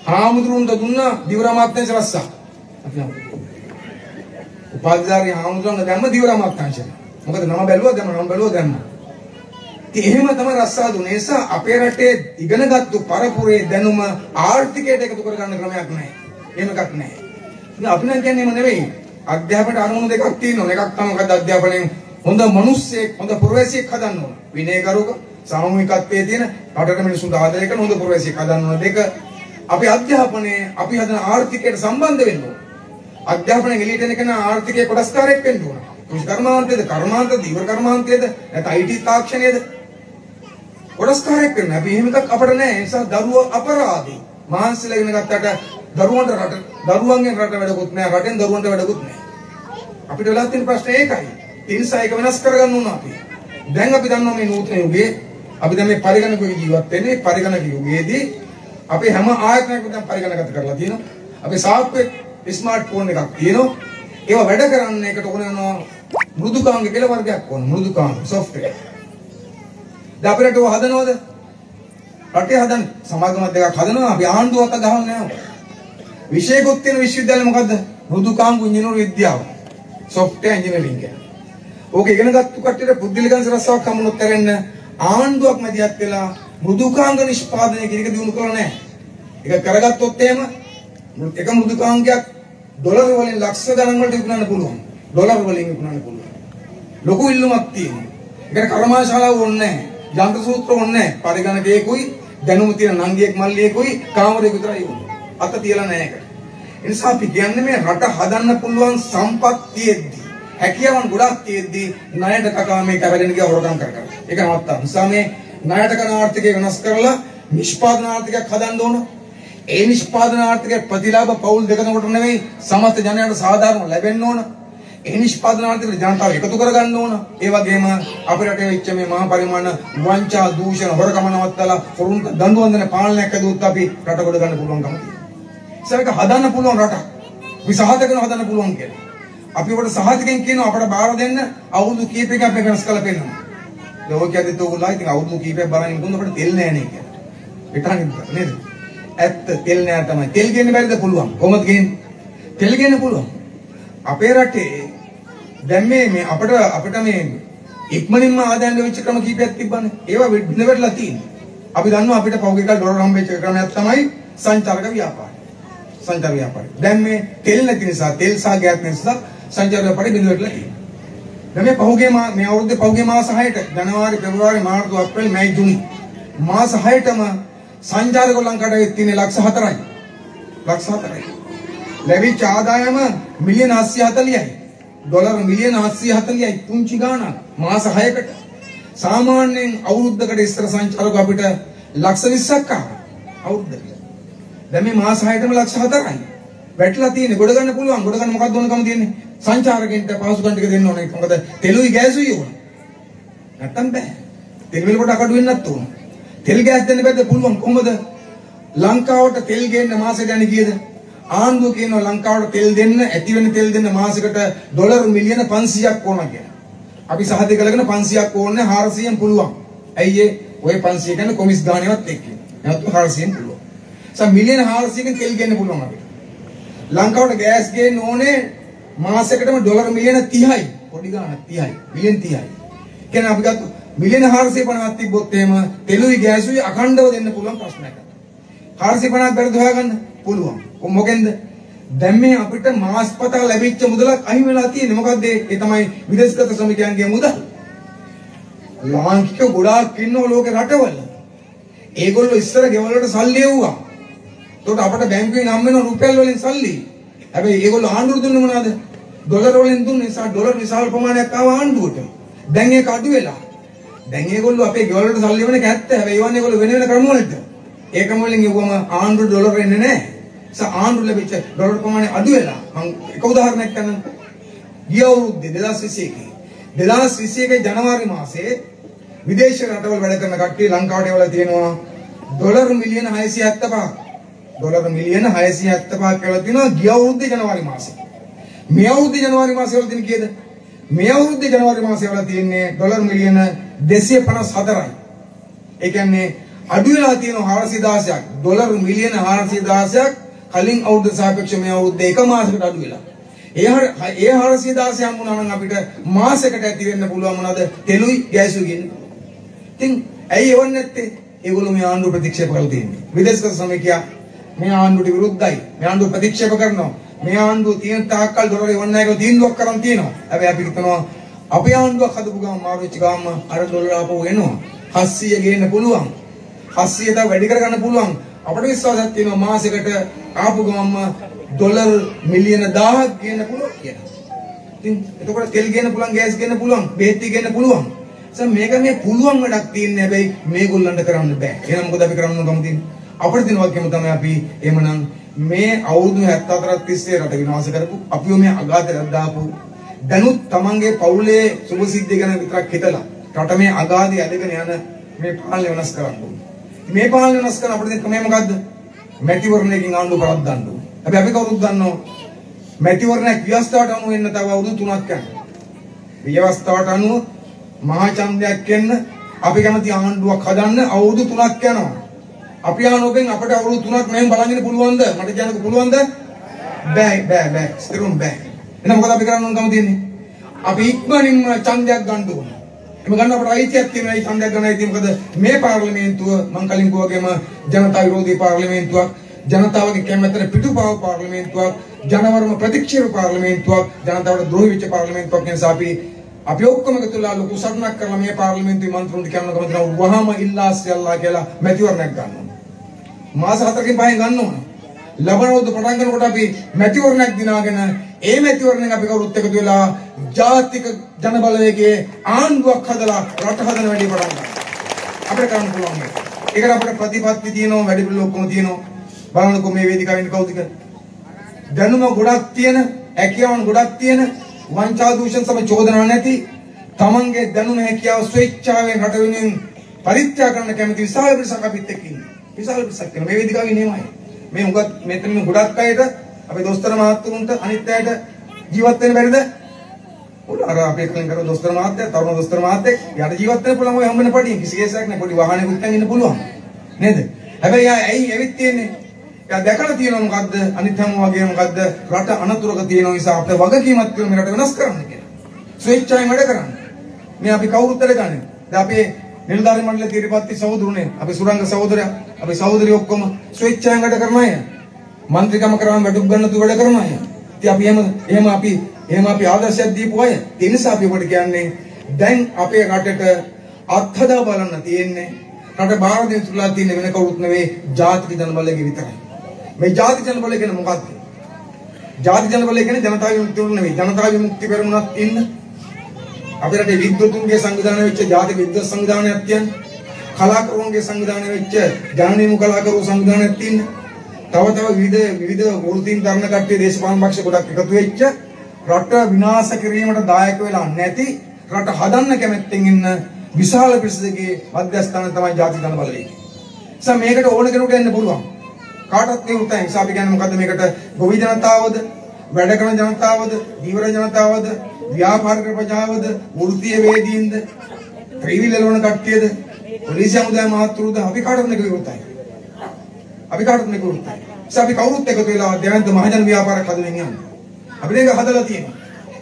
හාමුදුරුවන්ට දුන්නා දිවරාමාත්‍යංශ රස්සාව. අපි උපාධිධාරී හාමුදුරුවන්ට දැම්ම දිවරාමාත්‍යංශ. මොකද නම බැලුවා දැම්ම. ඉතින් එහෙම තමයි රස්සාව දුන්නේ. ඒ නිසා අපේ රටේ ඉගෙනගත්තු පරපුරේ දැනුම ආර්ථිකයට එකතු කරගන්න ක්‍රමයක් නැහැ. එහෙම එකක් නැහැ. ඉතින් අපි නම් කියන්නේ එහෙම නෙවෙයි. අධ්‍යාපනයේ අරමුණු දෙකක් තියෙනවා. එකක් තමයි මොකද්ද අධ්‍යාපනයෙන් හොඳ මිනිස්සෙක් හොඳ පුරවැසියෙක් හදන්න ඕන. විනයගරුක සාමූහිකත්වයේ තියෙන රටට මිනිසුන්ට ආදරය කරන හොඳ පුරවැසියෙක් හදන්න ඕන. දෙක අපි අධ්‍යාපනයේ අපි හදන ආර්ථිකයට සම්බන්ධ වෙන්න ඕන. අධ්‍යාපනයේ එළියට එන කෙනා ආර්ථිකයේ කොටස්කාරයෙක් වෙන්න ඕන. කෘෂි කර්මාන්තයේද, කර්මාන්තයේද, දීවර කර්මාන්තයේද, නැත්නම් IT තාක්ෂණයේද කොටස්කාරයෙක් වෙන්න. අපි එහෙම එකක් අපිට නැහැ. ඒ නිසා දරුවෝ අපරාධී. මහන්සිලා ඉගෙන ගත්තට දරුවන්ගෙන් රට වැඩකුත් නැහැ. රටෙන් දරුවන්ට වැඩකුත් නැහැ. අපිට වෙලා තියෙන ප්‍රශ්නේ ඒකයි. ඒ නිසා ඒක වෙනස් කරගන්න ඕන අපි. දැන් අපි දන්නවා මේ නූතන යුගයේ අපි දැන් මේ පරිගණක ජීවත් වෙන්නේ. පරිගණක යුගයේදී අපි හැම ආයතනයකම දැන් පරිගණකගත කරලා තියෙනවා. අපි සාප්පේ ස්මාර්ට් ෆෝන් එකක් තියෙනවා. ඒවා වැඩ කරන්න එකට ඕන වෙනවා මෘදුකාංග කියලා වර්ගයක් ඕන. මෘදුකාංග software. දැන් අපිට ඔය හදනවද? රටේ හදන සමාගමක් දෙකක් හදනවා. අපි ආණ්ඩුවක් ගහන්නේ නැහැ. විෂයකුත් තියෙන විශ්වවිද්‍යාලය මොකද්ද? මෘදුකාංග ඉංජිනේරු විද්‍යාව. software engineering එක. ඕක ඉගෙන ගත්ත කට්ටියට පුද්ගලිකංශ රස්සාවක් හම්බුනොත් කරන්න ආණ්ඩුවක් මැදිහත් වෙලා මෘදුකාංග නිෂ්පාදනය කියන එක දිනු කරලා නැහැ. ඒක කරගත්තොත් එහෙම එක මෘදුකාංගයක් ඩොලර් වලින් ලක්ෂ ගණන් වලට විකුණන්න පුළුවන්. ඩොලර් වලින් විකුණන්න පුළුවන්. ලොකු ඉල්ලුමක් තියෙනවා. ඒකට කර්මාශාලාව ඕනේ නැහැ. යන්ත්‍ර සූත්‍ර ඕනේ නැහැ. පරිගණකයකුයි දැනුම තියෙන නංගියෙක් මල්ලියෙකුයි කාමරයක විතරයි ඕනේ. අත තියලා නැහැ ඒකට. ඒ නිසා අපි කියන්නේ මේ රට හදන්න පුළුවන් සම්පත් තියෙද්දි හැකියාවන් ගොඩක් තියෙද්දි ණයට කකා මේ කැවැදෙන ගියා හොරගම් කර. ඒක නවත්තා. නිසා මේ ණයට කරන ආර්ථිකය වෙනස් කරලා නිෂ්පාදන ආර්ථිකයක් හදන්න ඕන. ඒ නිෂ්පාදන ආර්ථිකයේ ප්‍රතිලාභ පෞල් දෙකකට නෙවෙයි සමස්ත ජනයාට සාධාරණ ලැබෙන්න ඕන. ඒ නිෂ්පාදන ආර්ථිකේ ජනතාව එකතු කරගන්න ඕන. ඒ වගේම අපේ රටේ වෙච්ච මේ මහා පරිමාණ වංචා දූෂණ හොරකම නවත්තලා වරුන්ට දඬුවම් දෙන පාලනයක් ඇදුවොත් අපි රට ගොඩ ගන්න පුළුවන්කම තියෙනවා. ඒක හදන්න පුළුවන් රටක්. විසහතකන හදන්න පුළුවන් කියලා. අපි ඔබට සහතිකෙන් කියනවා අපට බාර දෙන්න අවුරුදු කීපයක අපි වෙනස් කළ පෙන්නනවා. ලෝකයේදී තෝගොල්ලෝ ඉතින් අවුරුදු කීපයක් බලන් ඉන්නකොට අපිට තෙල් නෑ නේ කියලා. පිටානින් නේද? ඇත්ත තෙල් නෑ තමයි. තෙල් ගේන්න බැරිද පුළුවන්. කොහොමද ගේන්නේ? තෙල් ගේන්න පුළුවන්. අපේ රටේ දැන් මේ අපිට මේ ඉක්මනින්ම ආදායම් වෙච්ච ක්‍රම කීපයක් තිබ්බනේ. ඒවා බිඳවැටලා තියෙනවා. අපි දන්නවා අපිට පෞද්ගලික ඩොලර් හම්බෙච්ච ක්‍රමයක් තමයි සංචාරක ව්‍යාපාරය. සංචාර ව්‍යාපාරය. දැන් මේ තෙල් නැති නිසා තෙල් සහ ගෑස් නිසා සංචාර ව්‍යාපාරය බිඳවැටලා තියෙනවා. දැන් මේ අවුරුද්දේ පෞද්ගලික මාස 6ට ජනවාරි පෙබරවාරි මාර්තු අප්‍රේල් මැයි ජූනි මාස 6ටම සංචාරක ලංකාවට තියෙන ලක්ෂ 4යි. ලක්ෂ 4යි. ලැබිච්ච ආදායම මිලියන 840යි. ඩොලර් මිලියන 840යි පුංචි ගාණක් මාස 6කට. සාමාන්‍යයෙන් අවුරුද්දකට ඉස්සර සංචාරක අපිට ලක්ෂ 20ක් ආවා. අවුරුද්දකට. දැන් මේ මාස 6ටම ලක්ෂ 4යි. වැටලා තියෙන්නේ ගොඩ ගන්න පුළුවන්. ගොඩ ගන්න මොකක්ද ඕනකම තියෙන්නේ? සංචාරකෙන්ට පහසුකම් ටික දෙන්න ඕනේ. මොකද තෙලුයි ගෑසුයි ඕන. නැත්තම් බෑ. තෙල් වල කොට අකඩු වෙන්නත් ඕන. තෙල් ගෑස් දෙන්න බැද්ද පුළුවන්. කොහොමද? ලංකාවට තෙල් ගේන්න මාසෙට යන්නේ කීයද? ආණ්ඩුව කියනවා ලංකාවට තෙල් දෙන්න ඇති වෙන තෙල් දෙන්න මාසෙකට ඩොලර් මිලියන 500ක් ඕන කියලා. අපි සහතික කරගෙන 500ක් ඕනේ 400න් පුළුවන්. ඇයි ඒ? ඔය 500 කියන්නේ කොමිස් ගාණේවත් එක්ක. නැත්නම් 400න් පුළුවන්. මිලියන 400කින් තෙල් ගේන්න පුළුවන් අපිට. ලංකාවට ගෑස් ගේන්න ඕනේ මාසෙකටම ඩොලර් මිලියන 30යි. පොඩි ගාණක් 30යි. මිලියන 30යි. කියන්නේ අපි ගත්ත මිලියන 450ක් තිබ්බොත් එහෙම තෙලුයි ගෑසුයි අඛණ්ඩව දෙන්න පුළුවන් ප්‍රශ්නයක්. 450ක් බැරිද හොයාගන්න? පුළුවන්. මොකෙන්ද? දැන් මේ අපිට මාස්පතා ලැබිච්ච මුදලක් අහිමි වෙලා තියෙන්නේ. මොකද්ද? ඒ තමයි විදේශගත ශ්‍රමිකයන්ගේ මුදල්. ලාංකික ගොඩාක් ඉන්නෝ ලෝකේ රටවල. ඒගොල්ලෝ ඉස්සර ගෙවල් වලට සල්ලි එව්වා. ඒකට අපිට බැංකුවෙන් හම් වෙන රුපියල් වලින් සල්ලි. හැබැයි ඒගොල්ලෝ ආණ්ඩුවට දුන්නේ මොනවද? ඩොලර් වලින් දුන්නේ. නිසා ඩොලර් විශාල ප්‍රමාණයක් ආවා ආණ්ඩුවට. දැන් ඒක අඩු වෙලා. දැන් ඒගොල්ලෝ අපේ ගෙවල් වලට සල්ලි වෙන කැත්ත. හැබැයි ඒවන්නේ ඒගොල්ලෝ වෙන වෙන ක්‍රම වලට. ඒ ක්‍රම වලින් එවුවම ආණ්ඩුවට ඩොලර් එන්නේ නැහැ. ආණ්ඩුව ලැබිච්ච ඩොලර් ප්‍රමාණය අඩු වෙලා. මම එක උදාහරණයක් ගන්නම්. ගිය අවුරුද්දේ 2021 ජනවාරි මාසයේ විදේශ රටවල වැඩ කරන කට්ටිය ලංකාවට එවලා තියෙනවා ඩොලර් මිලියන 675ක්. ඩොලර් මිලියන 675ක් කියලා තියෙනවා ගිය අවුරුද්දේ ජනවාරි මාසයේ. මේ අවුරුද්දේ ජනවාරි මාසයේ වල තියෙන කීයද? මේ අවුරුද්දේ ජනවාරි මාසයේ වල තියෙන්නේ ඩොලර් මිලියන 254යි. ඒ කියන්නේ අඩු වෙලා තියෙනවා 416ක්. ඩොලර් මිලියන 416ක් කලින් අවුරුද්ද සාපේක්ෂව මේ අවුරුද්දේ එක මාසයකට අඩු වෙලා. ඒ 416 හම්බුනා නම් අපිට මාසයකට ඇති වෙන්න පුළුවන් මොනවද? තෙලුයි ගෑසුයි කියන්නේ. ඉතින් ඇයි එවන්නේ නැත්තේ? ඒගොල්ලෝ මේ ආණ්ඩුව ප්‍රතික්ෂේප කරලා තියෙන්නේ. විදේශගත ශ්‍රමිකයා මේ ආණ්ඩුවට විරුද්ධයි. මේ ආණ්ඩුව ප්‍රතික්ෂේප කරනවා. මේ ආණ්ඩුව තියෙන තාක්කල් ඩොලර් එවන්නේ නැහැ කියලා තීන්දුවක් කරන් තියෙනවා. හැබැයි අපි හිතනවා අපේ ආණ්ඩුවක් හදපු ගමන් මාරු වෙච්ච ගමන් අර ඩොලර් ආපහු එනවා. 700 ගේන්න පුළුවන්. 700 තව වැඩි කරගන්න පුළුවන්. අපිට විශ්වාසයක් තියෙනවා මාසෙකට ආපු ගමන්ම ඩොලර් මිලියන 1000ක් ගේන්න පුළුවන් කියලා. ඉතින් එතකොට තෙල් ගේන්න පුළුවන්, ගෑස් ගේන්න පුළුවන්, බෙහෙත් ගේන්න පුළුවන්. මේක මේ පුළුවන් වැඩක් තියෙන්නේ. හැබැයි මේගොල්ලන්ට කරන්න බෑ. එහෙනම් මොකද අපි කරන්න ඕන කම අපිට තියෙන වගකීම තමයි අපි එහෙමනම් මේ අවුරුදු 74ක් තිස්සේ රට විනාශ කරපු අපිව මේ අගාධයට දාපු දැනුත් තමන්ගේ පවුලේ සුභසිද්ධිය ගැන විතරක් හිතලා රට මේ අගාධය ඇදගෙන යන මේ පාලනය වෙනස් කරන්න ඕනේ. මේ පාලනය වෙනස් කරන අපිට තියෙන ක්‍රමය මොකද්ද? මැතිවරණයකින් ආණ්ඩුව කරක් දාන්න ඕනේ. හැබැයි අපි කවුරුත් දන්නවා මැතිවරණයක් ව්‍යවස්ථාවට අනුව වෙන්න තව අවුරුදු 3ක් යනවා. ව්‍යවස්ථාවට අනුව මහා ඡන්දයක් එන්න අපි කැමති ආණ්ඩුවක් හදන්න අවුරුදු 3ක් යනවා. අපි ආණ්ඩුවෙන් අපිට අවුරුදු 3ක් මෙහෙම බලන් ඉන්න පුළුවන්ද? මට කියන්නකෝ පුළුවන්ද? බෑ. ස්ථිරුම් බෑ. එහෙනම් මොකද අපි කරන්න ඕනකම තියෙන්නේ? අපි ඉක්මනින්ම ඡන්දයක් ගන්න ඕන. එම ගන්න අපට අයිතියක් තියෙනවා. මේ ඡන්දයක් ගන්න අයිතිය මොකද? මේ පාර්ලිමේන්තුව මං කලින් කිව්වාගේම ජනතා විරෝධී පාර්ලිමේන්තුවක්, ජනතාවගේ කැමැත්තට පිටුපාව පාර්ලිමේන්තුවක්, ජනවරම ප්‍රතික්ෂේප පාර්ලිමේන්තුවක්, ජනතාවට ද්‍රෝහී වෙච්ච පාර්ලිමේන්තුවක් නිසා අපි ඔක්කොම එකතුලා ලොකු සටනක් කරලා මේ පාර්ලිමේන්තුවේ මන්ත්‍රීන්ට කියනවා කම දෙනවා වහාම ඉල්ලා සියල්ලා කියලා මැතිවරණයක් ගන්නවා. මාස 4කින් 5න් ගන්න ඕන. ලබනවද පටන් ගන්නකොට අපි මැතිවරණයක් දිනාගෙන ඒ මැතිවරණයෙන් අපි කවුරුත් එකතු වෙලා ජාතික ජනබලවේගයේ ආණ්ඩුවක් හදලා රට හදන වැඩේ පටන් ගන්නවා. අපිට කරන්න පුළුවන් මේක. ඒකට අපිට ප්‍රතිපත්ති තියෙනවා, වැඩි පිළිවෙල ඔක්කොම තියෙනවා. බලන්නකෝ මේ වේදිකාවෙන් කවුද කියලා. දැනුම ගොඩක් තියෙන, හැකියාවන් ගොඩක් තියෙන, වංචා දූෂණ සම චෝදනා නැති, තමන්ගේ දැනුම හැකියාව ස්වේච්ඡාවෙන් රට වෙනුවෙන් පරිත්‍යාග කරන්න කැමති විශාල පිරිසක් අපිත් එක්ක ඉන්නේ. විශාල පිරිසක් තියෙනවා. මේ වේදිකාවේ නෙමෙයි. මේ උගත් මෙතන ගොඩක් අයට අපේ දොස්තර මහත්තුරුන්ට අනිත් අයට ජීවත් වෙන්න බැරිද? අර අපේ කලින් කරන දොස්තර මහත්තයා තරුණ දොස්තර මහත්තයෙක් යට ජීවත් වෙන්න පුළුවන් ඔය හම්බෙන පඩියෙන් කිසි කේසයක් නැහැ පොඩි වාහනයකුත් නැන් ඉන්න පුළුවන් නේද හැබැයි ඇයි ඇවිත් තියෙන්නේ එයා දැකලා තියෙනවා මොකද්ද අනිත් හැම වගේ මොකද්ද රට අනතුරක තියෙන නිසා අපිට වගකීමක් තියෙනවා මේ රට වෙනස් කරන්න කියලා ස්වේච්ඡාවෙන් වැඩ කරන්න මේ අපි කවුරුත් වැඩගන්නේ දැන් අපේ නිලධාරි මණ්ඩලයේ තීරපත්ති සහෝදරුනේ අපි සුරංග සහෝදරයා අපි සහෝදරිය ඔක්කොම ස්වේච්ඡාවෙන් වැඩ කරන අය මන්ත්‍රීකම කරාම වැඩක් ගන්න තු වැඩ කරන අය ඉතින් අපි එහෙම අපි ආදර්ශයක් දීපු අය ඒ නිසා අපි ඔබට කියන්නේ දැන් අපේ රටට අත්හදා බලන්න තියෙන්නේ රට බාර දෙන්න තුලා තියෙන වෙන කවුරුත් නෙවෙයි ජාතික ජනබලයේ විතරයි මේ ජාතික ජනබලය කියන්නේ මොකක්ද ජාතික ජනබලය කියන්නේ ජනතා විමුක්තිය නෙවෙයි ජනතා විමුක්ති පෙරමුණක් ඉන්න අපේ රටේ විද්වතුන්ගේ සංවිධානය වෙච්ච ජාතික විද්වත් සංවිධානයක් තියෙනවා කලාකරුවන්ගේ සංවිධානය වෙච්ච ජනනීමු කලාකරුවෝ සංවිධානයක් තියෙනවා තව විවිධ වෘත්තීන් දරන කට්ටිය දේශපාලන පක්ෂ ගොඩක් එකතු වෙච්ච රට විනාශ කිරීමට දායක වෙලා නැති රට හදන්න කැමැත්තෙන් ඉන්න විශාල පිරිසකගේ මධ්‍යස්ථාන තමයි ජාතික ජනබලය. නිසා මේකට ඕන කෙනෙකුට එන්න පුළුවන්. කාටවත් නියුත්තයි. නිසා අපි කියන්නේ මොකද්ද මේකට ගොවි ජනතාවද, වැඩ කරන ජනතාවද, දීවර ජනතාවද, ව්‍යාපාරික ප්‍රජාවද, වෘත්තීය වේදීන්ද, ත්‍රිවිල් එළවන කට්ටියද, පොලිසිය හමුදාය මහත්තුරුද අපි කාටවත් නියුත්තයි. අපි කාටවත් නියුත්තයි. නිසා අපි කවුරුත් එකතු වෙලා දෙවන්ත මහජන ව්‍යාපාරයක් හදමින් යනවා. අපිට ඒක හදලා තියෙනවා.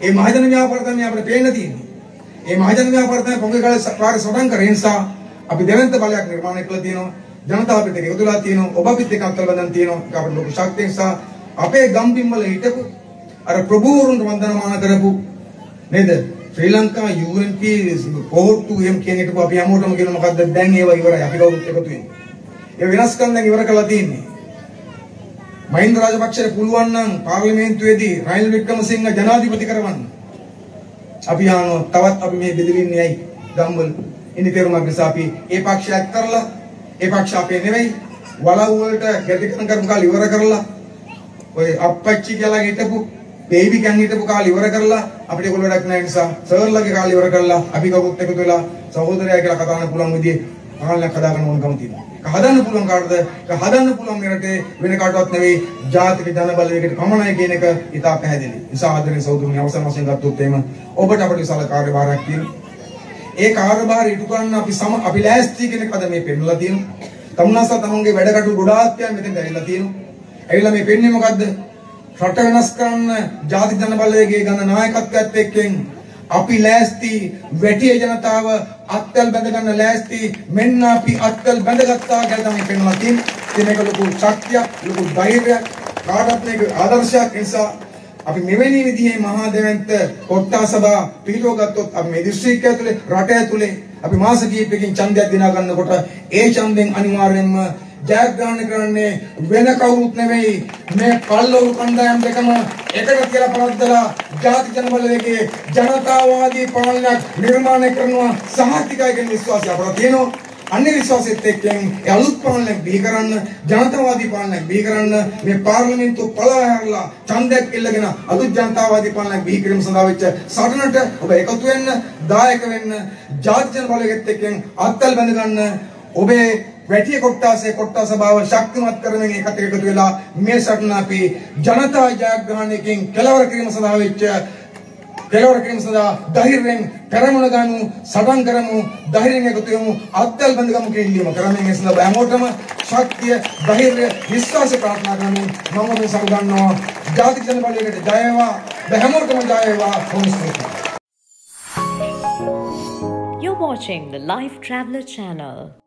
ඒ මහජන ව්‍යාපාර තමයි අපිට පේන්න තියෙන්නේ. ඒ මහජන ව්‍යාපාර තමයි පොඟේ කාලේ කාර්ය සටහන් කරේ නිසා අපි දෙවන්ත බලයක් නිර්මාණය කළා තියෙනවා. ජනතාව අපිට එකතු වෙලා තියෙනවා. ඔබ අපිත් එක්ක අත්වල බඳන් තියෙනවා. ඒක අපිට ලොකු ශක්තියක් නිසා අපේ ගම්බිම් වල හිටපු අර ප්‍රභූවරුන්ට වන්දනමාන කරපු නේද? ශ්‍රී ලංකා UNP පොහොට්ටු එම් කියන හිටපු අපි හැමෝටම කියන මොකද්ද දැන් ඒවා ඉවරයි. අපි කවුරුත් එකතු වෙන්නේ. ඒ වෙනස්කම් දැන් ඉවර කළා තියෙන්නේ. මහින්ද රාජපක්ෂට පුළුවන් නම් පාර්ලිමේන්තුවේදී රනිල් වික්‍රමසිංහ ජනාධිපති කරවන්න. අපි ආනෝ තවත් අපි මේ බෙදෙලින්නේ ඇයි ගම්වල ඉන්නේ තේරුමක් නිසා අපි ඒ පක්ෂයක් කරලා ඒ පක්ෂ අපේ නෙවෙයි වලව් වලට ගැටිකම් කරපු කාලේ ඉවර කරලා ඔය අප්පච්චි කියලා හිටපු බේබි කන් හිටපු කාලේ ඉවර කරලා අපිට ඒගොල්ලෝ වැඩක් නැහැ නිසා සර්ලගේ කාලේ ඉවර කරලා අපි කවුරුත් එකතු වෙලා සහෝදරයා කියලා කතා කරන්න පුළුවන් විදිහේ ආහලක් හදාගන්න ඕනකම තියෙනවා. ඒක හදන්න පුළුවන් කාටද? ඒක හදන්න පුළුවන් මේ රටේ වෙන කාටවත් නෙවෙයි ජාතික ජනබලයකට පමණයි කියන එක ඉතා පැහැදිලි. නිසා ආදරණීය සහෝදරුනි අවසන් වශයෙන් ගත්තොත් එහෙම ඔබට අපිට විශාල කාර්යභාරයක් තියෙනවා. ඒ කාර්යභාරය ඉටු කරන්න අපි ලෑස්ති කෙනෙක් අද මේ පෙන්නලා තියෙනවා. තමුන්නාසා තමන්ගේ වැඩ කටයුතු ගොඩාක් තියන් මෙතෙන් ඇවිල්ලා තියෙනවා. ඇවිල්ලා මේ පෙන්නේ මොකද්ද? රට වෙනස් කරන්න ජාතික ජනබලයේ ගන්න නායකත්වයත් එක්කෙන් අපි ලෑස්ති වැටිය ජනතාව අත්වල බැඳ ගන්න ලෑස්ති මෙන්න අපි අත්වල බැඳගත්තා කියලා තමයි පෙන්වලා තියෙන්නේ. මේක ලොකු ශක්තියක්, ලොකු ධෛර්යයක්, කාටත් මේක ආදර්ශයක් නිසා අපි මෙවැනි විදිහේ මහා දෙවන්ත කොට්ටා සභා පිළිතුරු ගත්තොත් අපි මේ දිස්ත්‍රික්කය ඇතුලේ රට ඇතුලේ අපි මාස කිහිපයකින් ඡන්දයක් දිනා ගන්නකොට ඒ ඡන්දෙන් අනිවාර්යයෙන්ම ජයග්‍රහණය කරන්නේ වෙන කවුරුත් නෙවෙයි මේ පල්ලවුරු කණ්ඩායම් දෙකම එකට කියලා පරද්දලා ජාතික ජනබලයේ ජනතාවාදී පාලනයක් නිර්මාණය කරනවා සහතිකයි කියන විශ්වාසය අපට තියෙනවා. අන්නේ විශ්වාසෙත් එක්කෙන් ඒ අලුත් පාලනයක් බිහි කරන්න ජනතාවාදී පාලනයක් බිහි කරන්න මේ පාර්ලිමේන්තුව පලා හැරලා ඡන්දයක් ඉල්ලගෙන අලුත් ජනතාවාදී පාලනයක් බිහි කිරීම සඳහා වෙච්ච සටනට ඔබ එකතු වෙන්න දායක වෙන්න ජාතික ජනබලයේත් එක්කෙන් අත්වල බැඳ ගන්න ඔබේ වැටිය කොට්ටා සභාව ශක්තිමත් කරමින් එකට එකතු වෙලා මේ සටන අපි ජනතා ජයග්‍රහණයකින් කෙලවර කිරීම සඳහා ධෛර්යයෙන් පෙරමුණ ගන්නු සටන් කරමු ධෛර්යයෙන් එකතු වෙමු අත්වල බඳ ගමු කියන ඉල්ලීම කරමින් ඒ සඳහා හැමෝටම ශක්තිය ධෛර්යය විශ්වාසය ප්‍රාර්ථනා කරමින් මම මේ සමුගන්නවා ජාතික ජනබලයේට ජය වේවා හැමෝටම ජය වේවා. You're watching the Life Traveller channel.